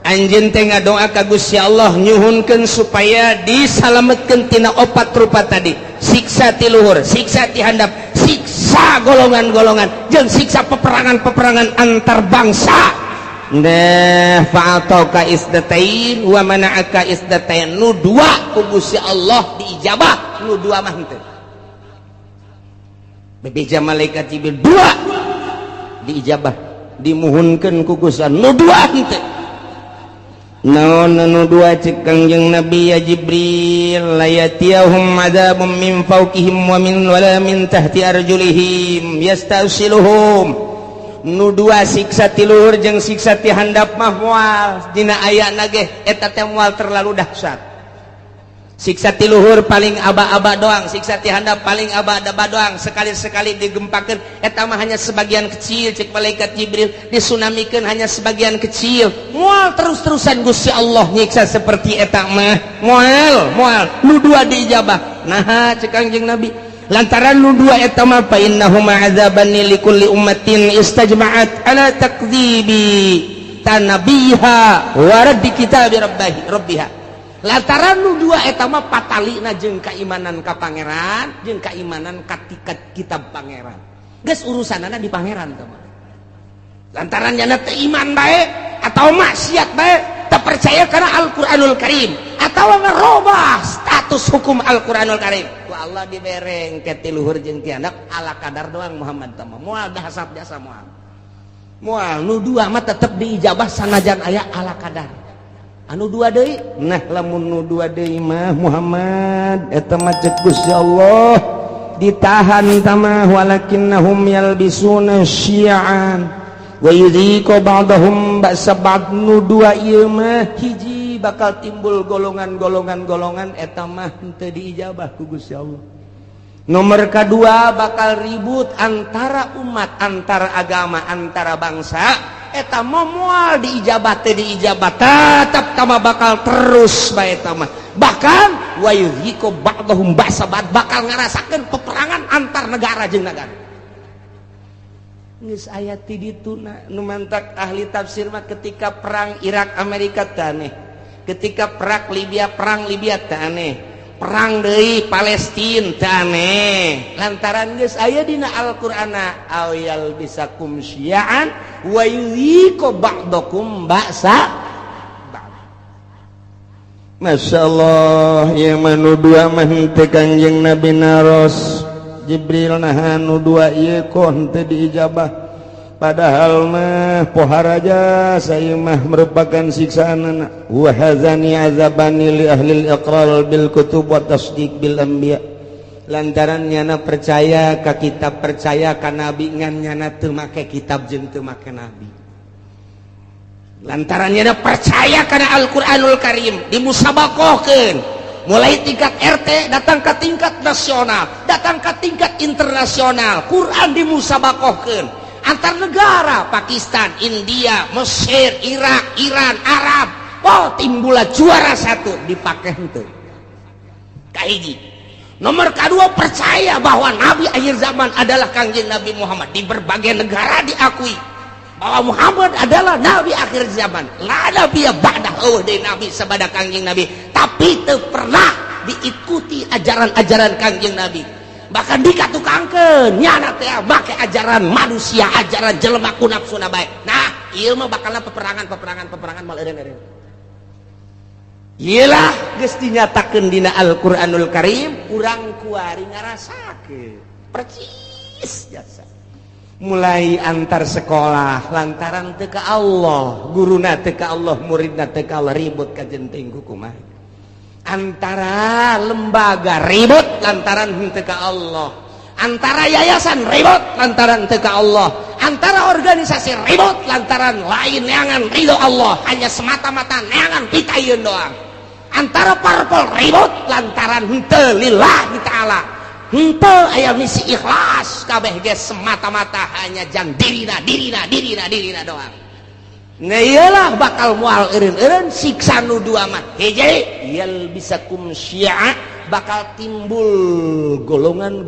Anjeun teh ngadoa ka Gusti Allah nyuhunkeun supaya disalametkeun tina 4 rupa tadi. Siksa ti luhur, siksa ti handap, siksa golongan-golongan jeung siksa peperangan-peperangan antar bangsa. Nah fa'ataka isdatain wa mana'aka isdatain. Nu dua ku Gusti Allah diijabah, nu dua mah henteu. Bebeja malaikat Jibril dua diijabah dimuhunkeun ku Gusti Allah, nu dua henteu. Naon anu dua cek Kanjeng Nabi ya Jibril layatiyahum adzabum min fawqihim wa min wala min tahti arjulihim yastasiluhum. Nu dua siksa ti luhur jeung siksa ti handap mah moal dina ayana ge eta teh moal terlalu dahsyat. Siksa ti luhur paling aba-aba doang, siksa ti handap paling aba-aba doang, sekali-sekali digempakeun eta mah hanya sebagian kecil cek malaikat Jibril, disunamikeun hanya sebagian kecil. Moal terus-terusan Gusti Allah nyiksa seperti eta mah moal nu dua diijabah. Nah cek Kanjeng Nabi lantaran nu dua eta mah fa innahuma adzaban likulli ummatin istajma'at ala takdzibi tanabiha wa raddi kitabi rabbiha. Lantaran nu dua eta mah patalina jeung kaimanan ka pangeran jeung kaimanan ka kitab pangeran. Geus urusanana di pangeran teh mah. Lantaran nya teh iman bae atawa maksiat bae, teu percaya kana Al-Qur'anul Karim atawa ngarobah status hukum Al-Qur'anul Karim. Ku Allah dibereng ke ti luhur jeung ti handap ala kadar doang Muhammad teh mah. Moal dahsyat biasa moal. Moal nu dua mah tetep diijabah sanajan aya ala kadar. Anu dua deui nah lamun nu dua deui mah Muhammad eta mah cek Gusti Allah ditahan tamah walakinnahum yalbisuna syi'an wa yudhiqu ba'dahum ba'sa ba'd. Nu dua ieu mah hiji bakal timbul golongan-golongan eta mah henteu diijabah ku Gusti Allah. Nomor kedua bakal ribut antara umat, antara agama, antara bangsa. Eta moal diijabah teh diijabah tetap tama bakal terus bae eta mah. Bahkan wa yudhiqu ba'dahum ba'sa ba'd bakal ngarasakeun peperangan antar negara jeung negara. Geus aya ti ditu nu mantak ahli tafsir mah ketika perang Irak Amerika teh aneh. Ketika perang Libya teh aneh. perang deui Palestina tane lantaran geus aya dina Al-Qur'ana ayal bisakum syi'an wa yuziqu ba'dakum ba'sa. Masyaallah ya manu dua mah teu Kangjeng Nabi naros Jibril nah anu dua ieu kok henteu diijabah padahal mah poharaja saya mah merupakan siksaan wa hazani azabani li ahli al-iqrar bil kutub wa tasdiq bil anbiya lantaran nyana percaya ka kitab percaya ka nabi ngan nyana teu make kitab jeung teu make nabi lantaran nyana percaya kana Al-Qur'anul Karim dimusabaqahkeun mulai tingkat RT datang ke tingkat nasional datang ke tingkat internasional Quran dimusabaqahkeun antar negara Pakistan, India, Mesir, Irak, Iran, Arab. Oh, timbullah juara satu dipakai henteu. Kahiji. Nomor kedua percaya bahwa Nabi akhir zaman adalah Kangjeng Nabi Muhammad di berbagai negara diakui bahwa Muhammad adalah Nabi akhir zaman. La nabiyya ba'dahu dari Nabi sabada Kangjeng Nabi, tapi teu pernah diikuti ajaran-ajaran Kangjeng Nabi. Bahkan dikatukangkeun nyana teh make ajaran manusia ajaran jelema ku nafsuna bae. Nah ieu mah bakalna peperangan mal eureun-eureun. Iyalah geus dinyatakeun dina Al-Qur'anul Karim urang kuari ngarasakeun percis jasa mulai antar sekolah lantaran teu ka Allah guruna teu ka Allah muridna teu ka Allah ribut ka jenting kumaha antara lembaga ribut lantaran henteu ka Allah antara yayasan ribut lantaran henteu ka Allah antara organisasi ribut lantaran lain neangan ridho Allah hanya semata-mata neangan pitayeun doang antara parpol ribut lantaran henteu lillahi ta'ala henteu aya misi ikhlas kabeh ge semata-mata hanya jang dirina doang. Nah iyalah bakal mual eureun-eureun siksa nu dua mah hiji yal bisakum syi'a bakal timbul golongan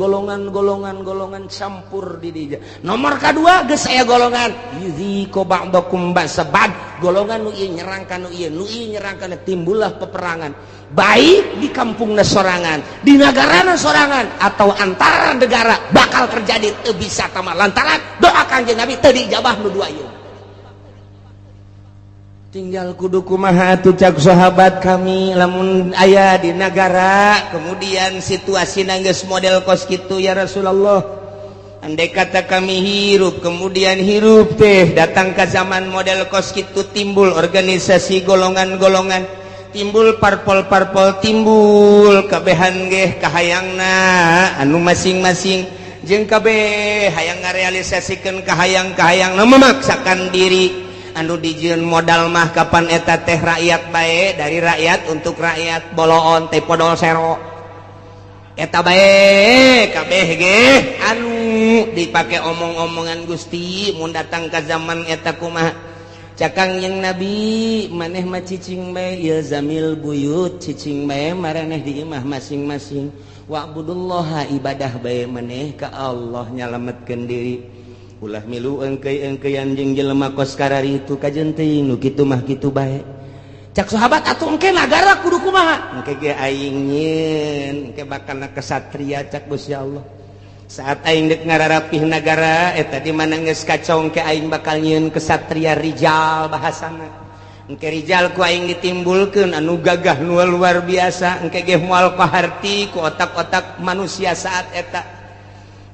campur di dieu. Nomor kedua geus aya golongan yuziqu ba'dakum ba'sabad golongan nu ieu nyerang ka nu ieu nyerang kana timbullah peperangan baik di kampungna sorangan di nagarana sorangan atau antara negara bakal terjadi teu bisa tamah lantaran doa Kangjeng Nabi teu dijabah nu dua ieu. Tinggal kudu kumaha atuh cak sahabat kami lamun aya di negara kemudian situasi geus model kos kitu ya Rasulullah andai kata kami hirup kemudian hirup teh datang ke zaman model kos kitu timbul organisasi golongan-golongan timbul parpol-parpol timbul kabehan ge kahayangna anu masing-masing jeung kabeh hayang ngarealisasikeun kahayang-kahayang memaksakan diri anu dijieun modal mah kapan eta teh rakyat bae dari rakyat untuk rakyat boloon teh podol sero eta bae kabeh ge anu dipake omong-omongan Gusti mun datang ka zaman eta kumaha cakang yang Nabi maneh mah cicing bae ya zamil buyut cicing bae maraneh di imah masing-masing wa'budullaha ibadah bae maneh ka Allah nyalametkeun diri ulah milu engkeuy-engkeuyan jeung jelema kos karari itu kajenteuing nu kitu mah kitu bae cak sahabat atuh engke nagara kudu kumaha engke ge aing nyieun engke bakalna kesatria cak Gusti Allah saat aing deuk ngararapih nagara eta di mana geus kacau engke aing bakal nyieun kesatria rijal bahasana engke rijal ku aing ditimbulkeun anu gagah nu luar biasa engke ge moal kaharti ku otak-otak manusia saat eta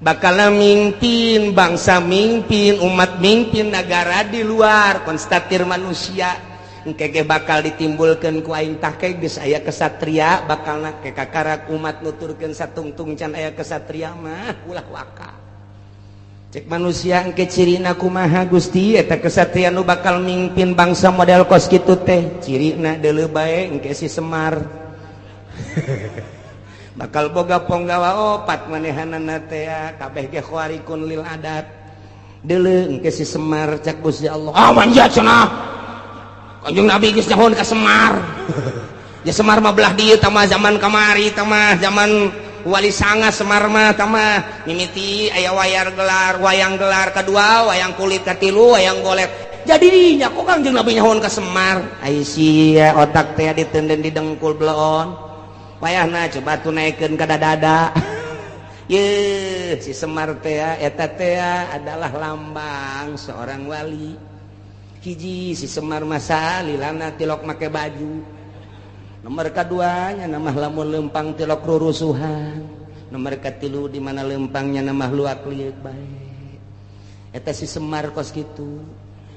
bakal mimpin bangsa mimpin umat mimpin negara di luar konstatir manusia engke ge bakal ditimbulkeun ku aing tah ke geus aya kesatria bakalna ke kakarak umat nuturkeun satungtung can aya kesatria mah ulah waka cek manusia engke cirina kumaha Gusti eta kesatria nu bakal mimpin bangsa model kos kitu teh cirina deuleu bae engke si Semar bakal boga ponggawa opat manehanana teh kabeh ge khawarikun lil adat deuleu engke si Semar cak Gusti Allah manja cenah Kanjeng Nabi geus nyahon ka Semar ya Semar mah belah dieu tah zaman kamari tah zaman Wali Sanga Semar mah tah mimiti aya wayang gelar kedua wayang kulit katilu wayang golet jadi nya kok Kanjeng Nabi nyahon ka Semar ai sia otak teh diteunden di dengkul belon payahna coba tunaikan kada dada. Ye si Semar teh eta teh adalah lambang seorang wali. Hiji si Semar masa lilana tilok make baju. Nomor keduanya nama lamun lempang tilok rurusuhan. Nomor katilu di mana lempangnya nama luak liuk bae. Eta si Semar kos kitu.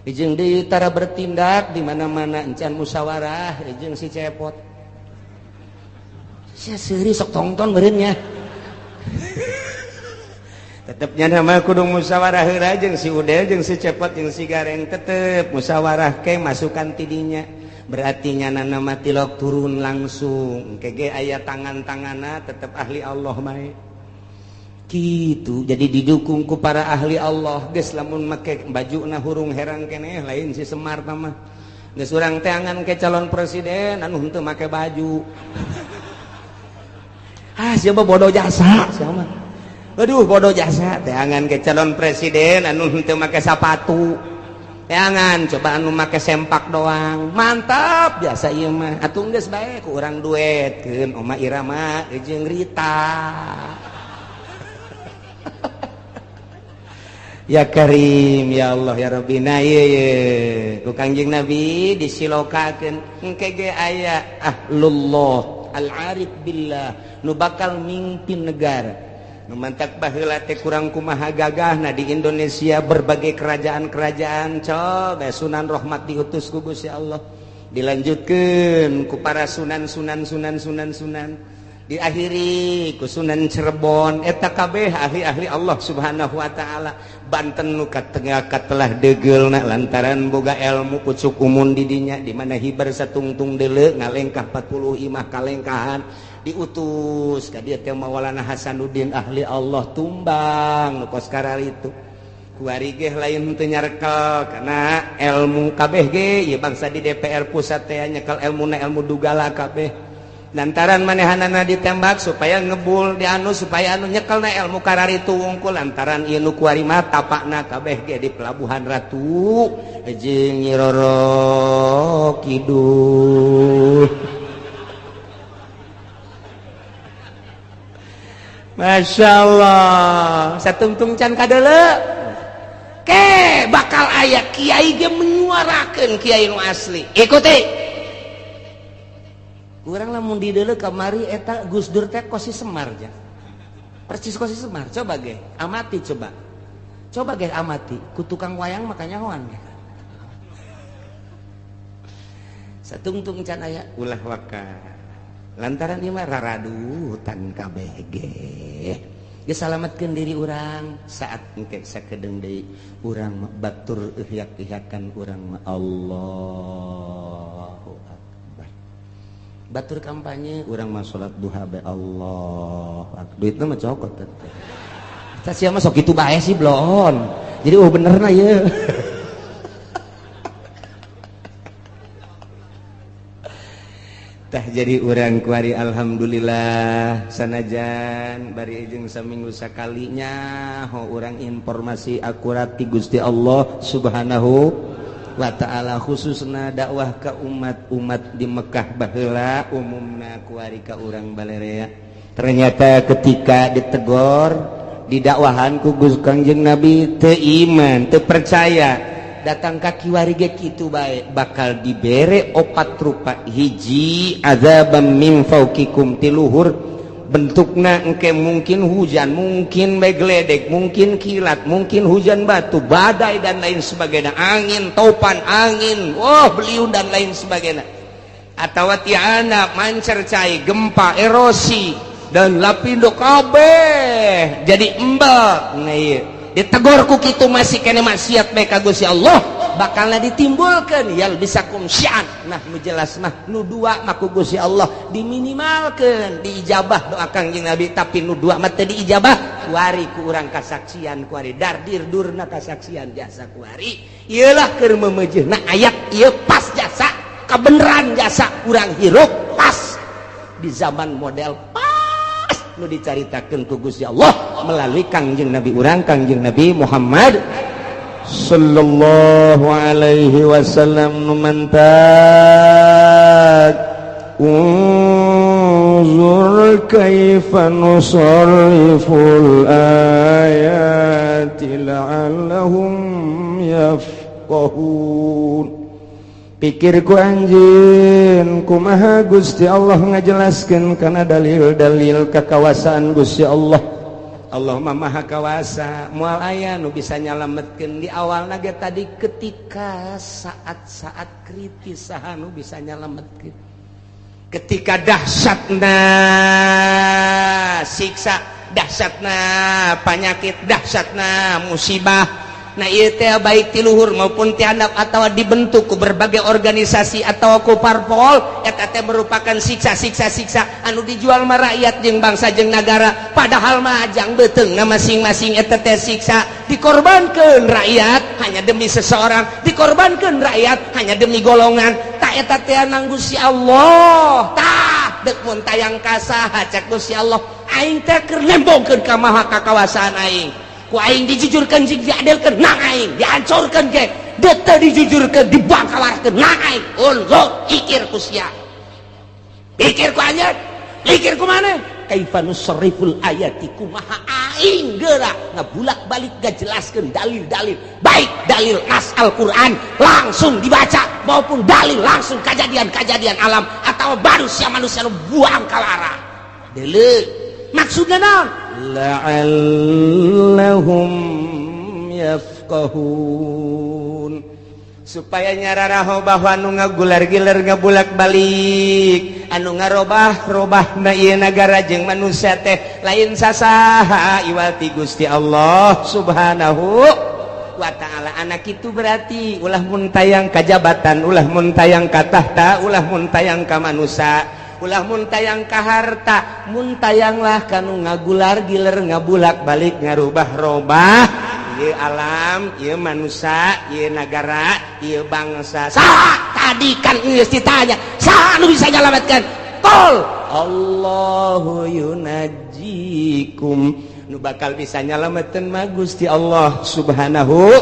Jeung deui tara bertindak di mana-mana encan musyawarah jeung si Cepot. Sia seuri sok tongton meureun nya. Tetepnya nama kudu musyawarah heula jeung si Udel jeung si Cepot jeung si Gareng tetep musyawarah ke masukan tidinya. Berarti nyana nama tilok turun langsung kege aya tangan-tanganna tetep ahli Allah bae. Gitu jadi didukung ku para ahli Allah geus lamun make bajuna hurung herang keneh lain si Semar mah. Geus urang teh angan ke calon presiden anu henteu make baju. Siapa bodoh jasa siapa? Aduh bodoh jasa teh angan ke calon presiden anu henteu make sapatu. Teh angan coba anu make sempak doang. Mantap biasa ieu mah. Atuh geus bae ku urang duetkeun Oma Irama jeung Rita. Ya Karim ya Allah ya Rabbi na ieu ku Kangjeng Nabi disilokakeun engke ge aya ahlullah al-arif billah nu bakal mimpin negara nu mantak baheula teh kurang kumaha gagahna di Indonesia berbagai kerajaan-kerajaan coba Sunan Rahmat diutus ku Gusti Allah dilanjutkeun ku para sunan diakhiri ku Sunan Cirebon eta kabeh ahli-ahli Allah Subhanahu wa taala. Banten nu katengah katelah degeulna lantaran boga ilmu pucuk umun di dinya di mana hibar satungtung deuleu ngalengkah 40 imah kalengkahan diutus ka dieu teh Maulana Hasanuddin ahli Allah tumbang nu kos kararitu kuari ge lain teu nyarekel kana ilmu kabeh ge ieu bangsa di DPR pusat teh nyekel ilmuna ilmu dugala kabeh. Lantaran manehanana ditembak supaya ngebul di anu supaya anu nyekelna ilmu kararitu wungkul lantaran ieu nu kuari mah tapakna kabeh ge di Pelabuhan Ratu jeung Nyi Roro Kidul. Masya Allah satungtung can kadeuleu ke bakal aya kiai ge menyuarakeun kiai nu asli ikuti. Urang lamun di deuleu kamari eta Gus Dur teh kosi Semar ja. Percis kosi Semar. Coba ge amati coba. Coba ge amati ku tukang wayang makanya hoan ge. Satungtung can aya ulah waka. Lantaran ieu mah raradutan kabeh ge. Geus salametkeun diri urang saat engke sakedeung deui urang batur ihyak-ihyakan urang mah Allahu Akbar. Batur kampanye urang mah salat duha be Allah. Duitna mah cokot teh. Tah sia mah sok kitu bae sih blon. Jadi benerna ieu. Tah jadi urang kuari alhamdulillah sanajan bari jeung saminggu sakalinya ho urang informasi akurat ti Gusti Allah Subhanahu wa taala khususna dakwah ka umat-umat di Mekah baheula umumna kuari ka urang balerea. Ternyata ketika ditegor didakwahan ku Gusti Kangjeng Nabi teu iman teu percaya datang ka kiwari ge kitu bae bakal dibere opat rupa hiji azabam min fauqikum tiluhur bentukna engke mungkin hujan mungkin begledek mungkin kilat mungkin hujan batu badai dan lain sebagainya angin topan angin beliun dan lain sebagainya atawa tiana mancer cai gempa erosi dan lapindo kabeh jadi embek nah ieu ditegur ku kitu masih kene maksiat bae ka Gusti Allah bakalna ditimbulkeun yal bisakum syan nah nu jelas mah nu dua mah ku Gusti Allah diminimalkeun diijabah doa Kangjeng Nabi tapi nu dua mah teu diijabah kuari ku urang kasaksian kuari dardir durna kasaksian jasa kuari ieulah keur meumeujeuna ayat ieu pas jasa kabeneran jasa urang hirup pas di zaman model nu dicaritakeun ku Gusti Allah melalui Kangjeng Nabi urang Kangjeng Nabi Muhammad sallallahu alaihi wasallam nu mantak unzur kaifa nusarriful ayati la'allahum yafqahun. Pikirku anjeun kumaha Gusti Allah ngajelaskeun kana dalil-dalil kakawasan Gusti Allah. Allah mah maha kawasa, moal aya nu bisa nyalametkeun di awalna ge tadi ketika saat-saat kritis saha nu bisa nyalametkeun. Ketika dahsyatna siksa, dahsyatna penyakit, dahsyatna musibah. Nah ieu teh baik ti luhur maupun ti handap atawa dibentuk ku berbagai organisasi atawa ku parpol, eta teh merupakan siksa-siksa anu dijual mah rakyat jeung bangsa jeung nagara, padahal mah ajang beuteungna masing-masing eta teh siksa dikorbankeun rakyat hanya demi seseorang, dikorbankeun rakyat hanya demi golongan. Tak eta teh nang Gusti Allah. Tah deuk mun tayang ka saha cek Gusti Allah, aing teh keur nembongkeun ka maha kakawasaan aing. Ku aing dijujurkeun jeung diadelkeun nang aing, dihancurkeun ge deuk teu dijujurkeun dibangkawarkeun nang aing. Unzur ikir ku sia. Pikir ku anjeun, pikir ku maneh. Kaifa nusarriful ayati kumaha aing geura ngabulak-balik ngajelaskeun dalil-dalil, baik dalil nas Al-Qur'an langsung dibaca maupun dalil langsung kejadian-kejadian alam atau manusia nu buang kalara. Deuleu maksudna naon? La'allahum yafqahun, supaya nyararaho bahwa anu ngagular-giler ngabulak-balik anu ngarobah-robahna ieu nagara jeung manusia teh lain sasaha iwal ti Gusti Allah Subhanahu wa ta'ala. Anak itu berarti ulah mun tayang ka jabatan, ulah mun tayang ka tahta, ulah mun tayang ka manusia, ulah mun tayang ka harta, mun tayanglah kanu ngagular-giler ngabulak-balik ngarubah-robah ieu alam, ieu manusia, ieu nagara, ieu bangsa. Saha tadi kan geus ditanya, saha nu bisa nyalametkeun? Qul Allahu yunajjikum, nu bakal bisa nyalametkeun mah Gusti Allah Subhanahu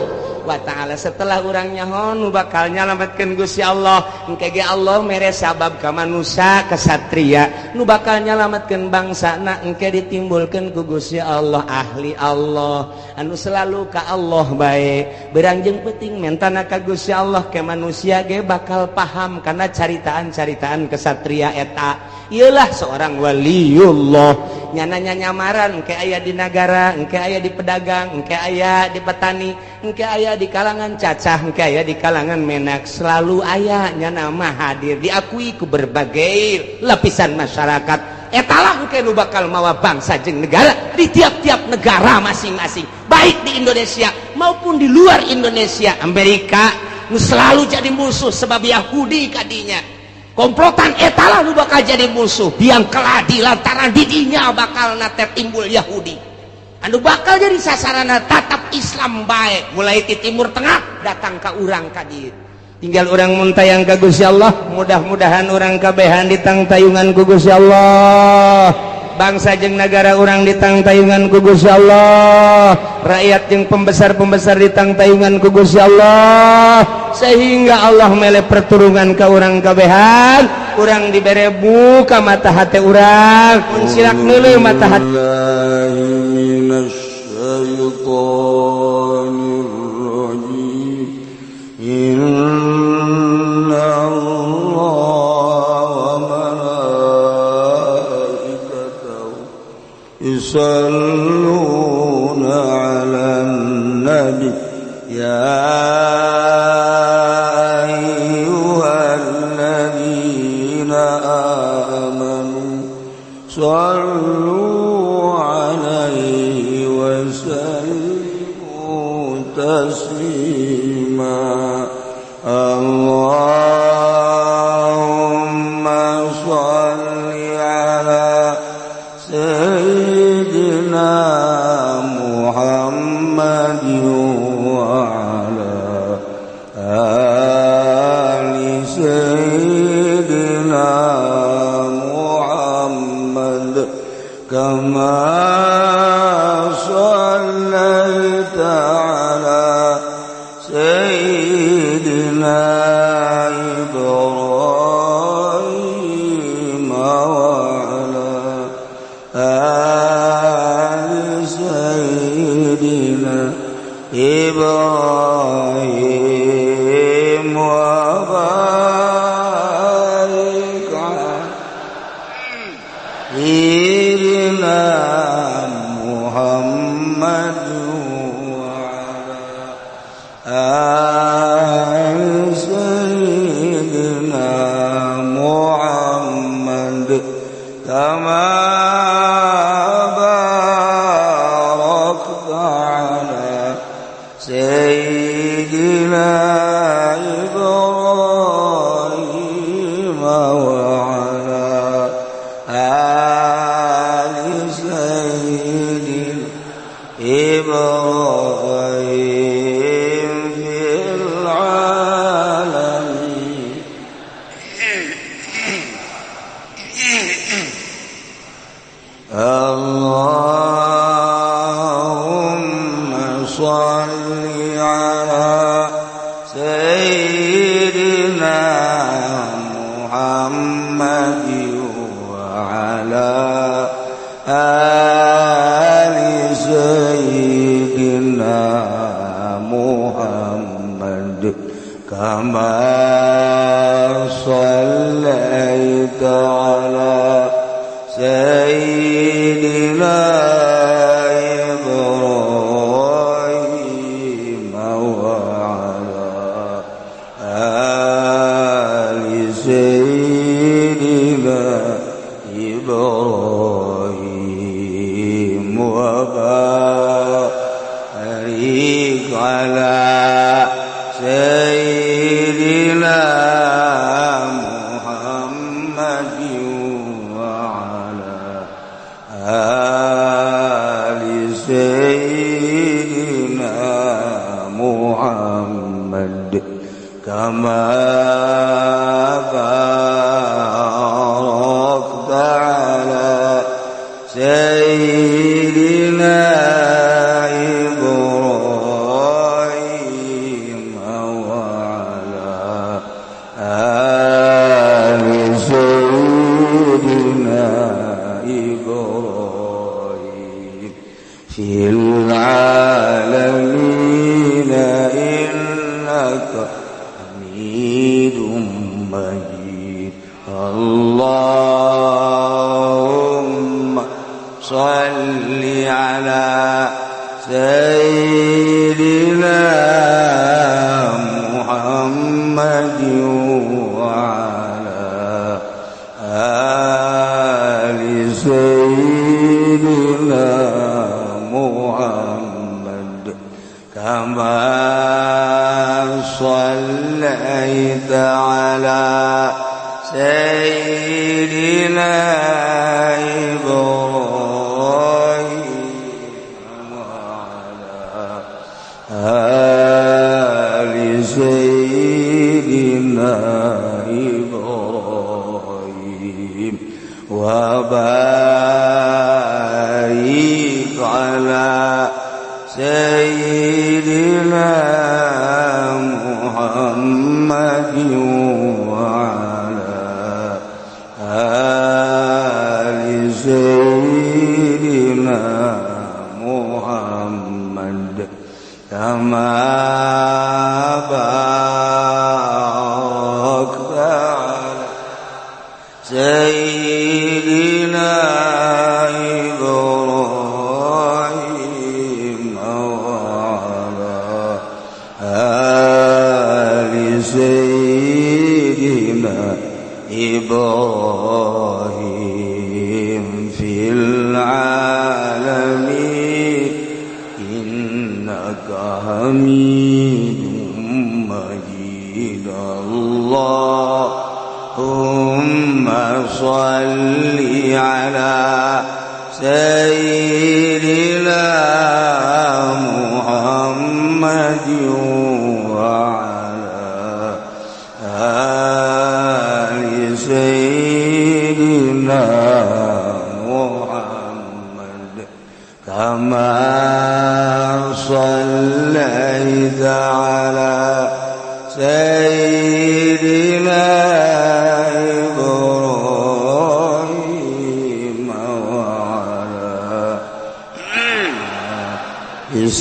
wa ta'ala. Setelah urang nyaho nu bakal nyalametkeun Gusti Allah, engke ge Allah mere sabab ka manusia ka satria, nu bakal nyalametkeun bangsana engke ditimbulkeun ku Gusti Allah, ahli Allah anu selalu ka Allah bae. Beurang jeung peuting mentana ka Gusti Allah ke manusia ge bakal paham kana caritaan-caritaan kesatria eta. Ieulah seorang waliullah, nyana nyamaran engke aya di nagara, engke aya di pedagang, engke aya di petani, engke aya di kalangan cacah, engke aya di kalangan menak, selalu aya nyana mah hadir diakui ku berbagai lapisan masyarakat. Etalah engke nu bakal mawa bangsa jeung negara di tiap-tiap negara masing-masing, baik di Indonesia maupun di luar Indonesia. Amerika nu selalu jadi musuh sebab Yahudi kadinya. Komplotan etalah nu bakal jadi musuh biang keladi lantaran didinya bakal nate timbul Yahudi anu bakal jadi sasarana tatap Islam baik, mulai di timur tengah datang ka urang ka dieu. Tinggal urang mun tayang ka Gusti Allah, mudah-mudahan urang kabehan ditangtayungan ku Gusti Allah, bangsa jeung negara urang ditangtayungan ku Gusti Allah, rakyat jeung pembesar-pembesar ditangtayungan ku Gusti Allah, sehingga Allah mele perturungan ka urang kabehan, urang dibere buka mata hati urang, mun sirak neuleuh mata hati. Inna Allah wa malaikatahu yusalluna 'alan nabi ya ayyuhalladzina amanu sallu 'alaihi wa sallimu taslima. Allahumma shalli ala sayyidina Muhammad wa ala ali sayyidina Muhammad kama shallaita ala sayyidina Ibrahim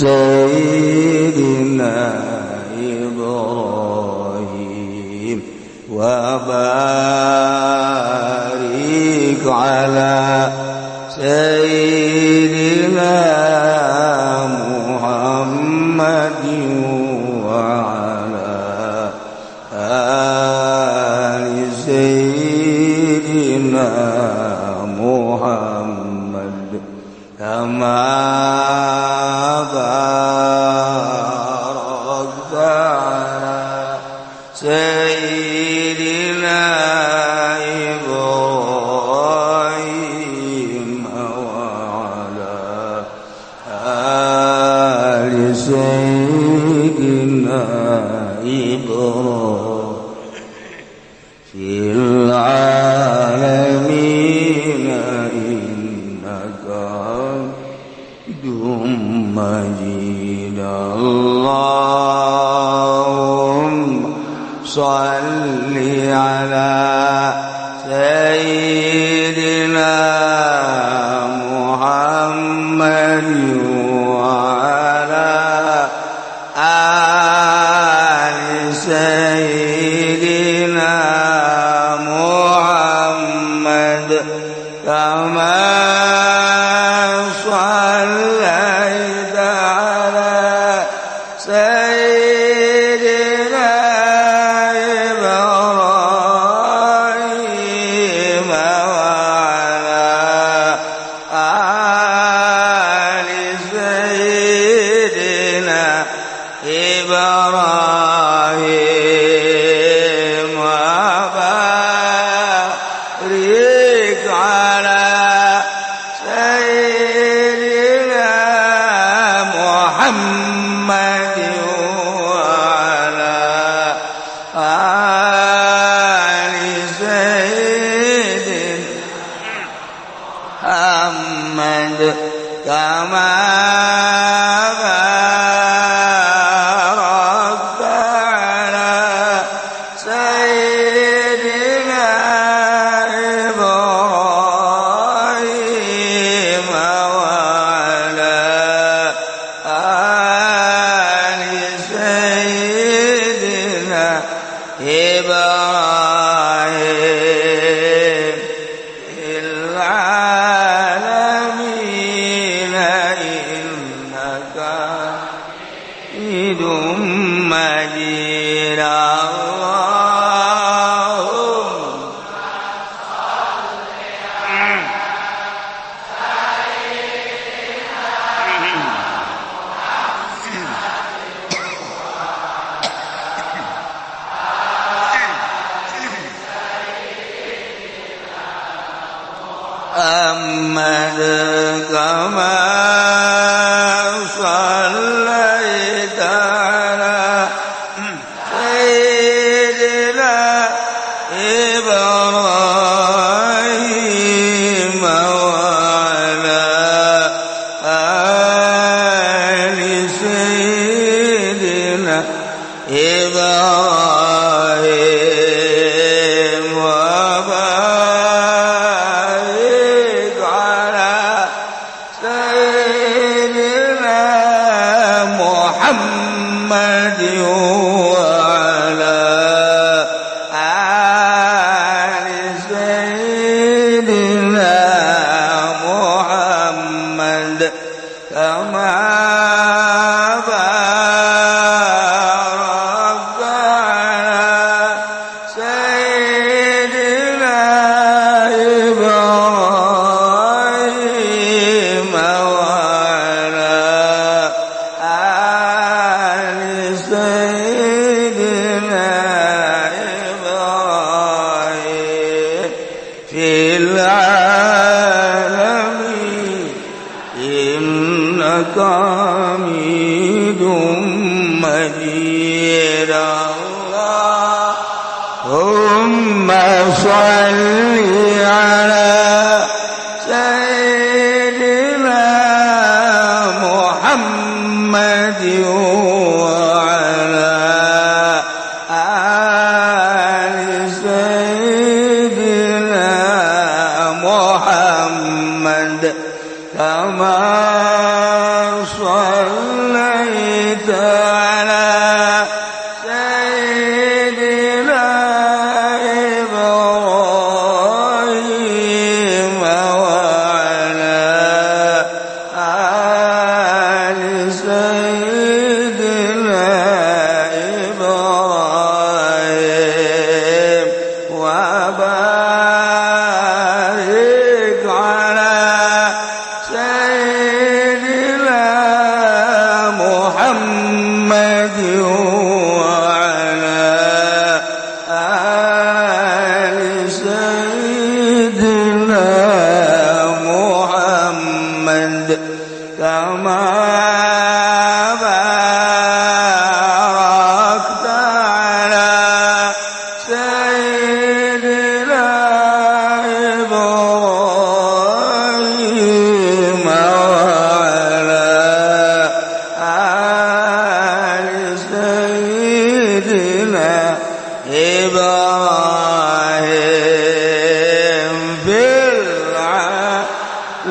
سيدنا إبراهيم وبارك على سيدنا محمد وعلى آل سيدنا محمد كما باركت على سيدنا إبراهيم وعلى آل سيدنا إبراهيم في العالمين إنك حميد مجيد اللهم صل على سيدنا محمد وعلى آل سيدنا محمد كما صليت على سيدنا إبراهيم وعلى آل سيدنا إبراهيم وبارك على سيدنا محمد وعلى آل سيدنا محمد كما باركت على سيدنا إبراهيم وعلى آل سيدنا إبراهيم في العالمين إنك حميد مجيد اللهم محمد كما صليت على سيدنا إبراهيم وعلى آل سيدنا إبراهيم وبارك على سيدنا محمد وعلى آل سيدنا محمد كما باركت على سيدنا إبراهيم وعلى آل سيدنا إبراهيم في العالمين إنك حميد مجيد اللهم صل على سيدنا محمد وعلى آل سيدنا محمد كما صليت على سيدنا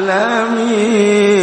alamin.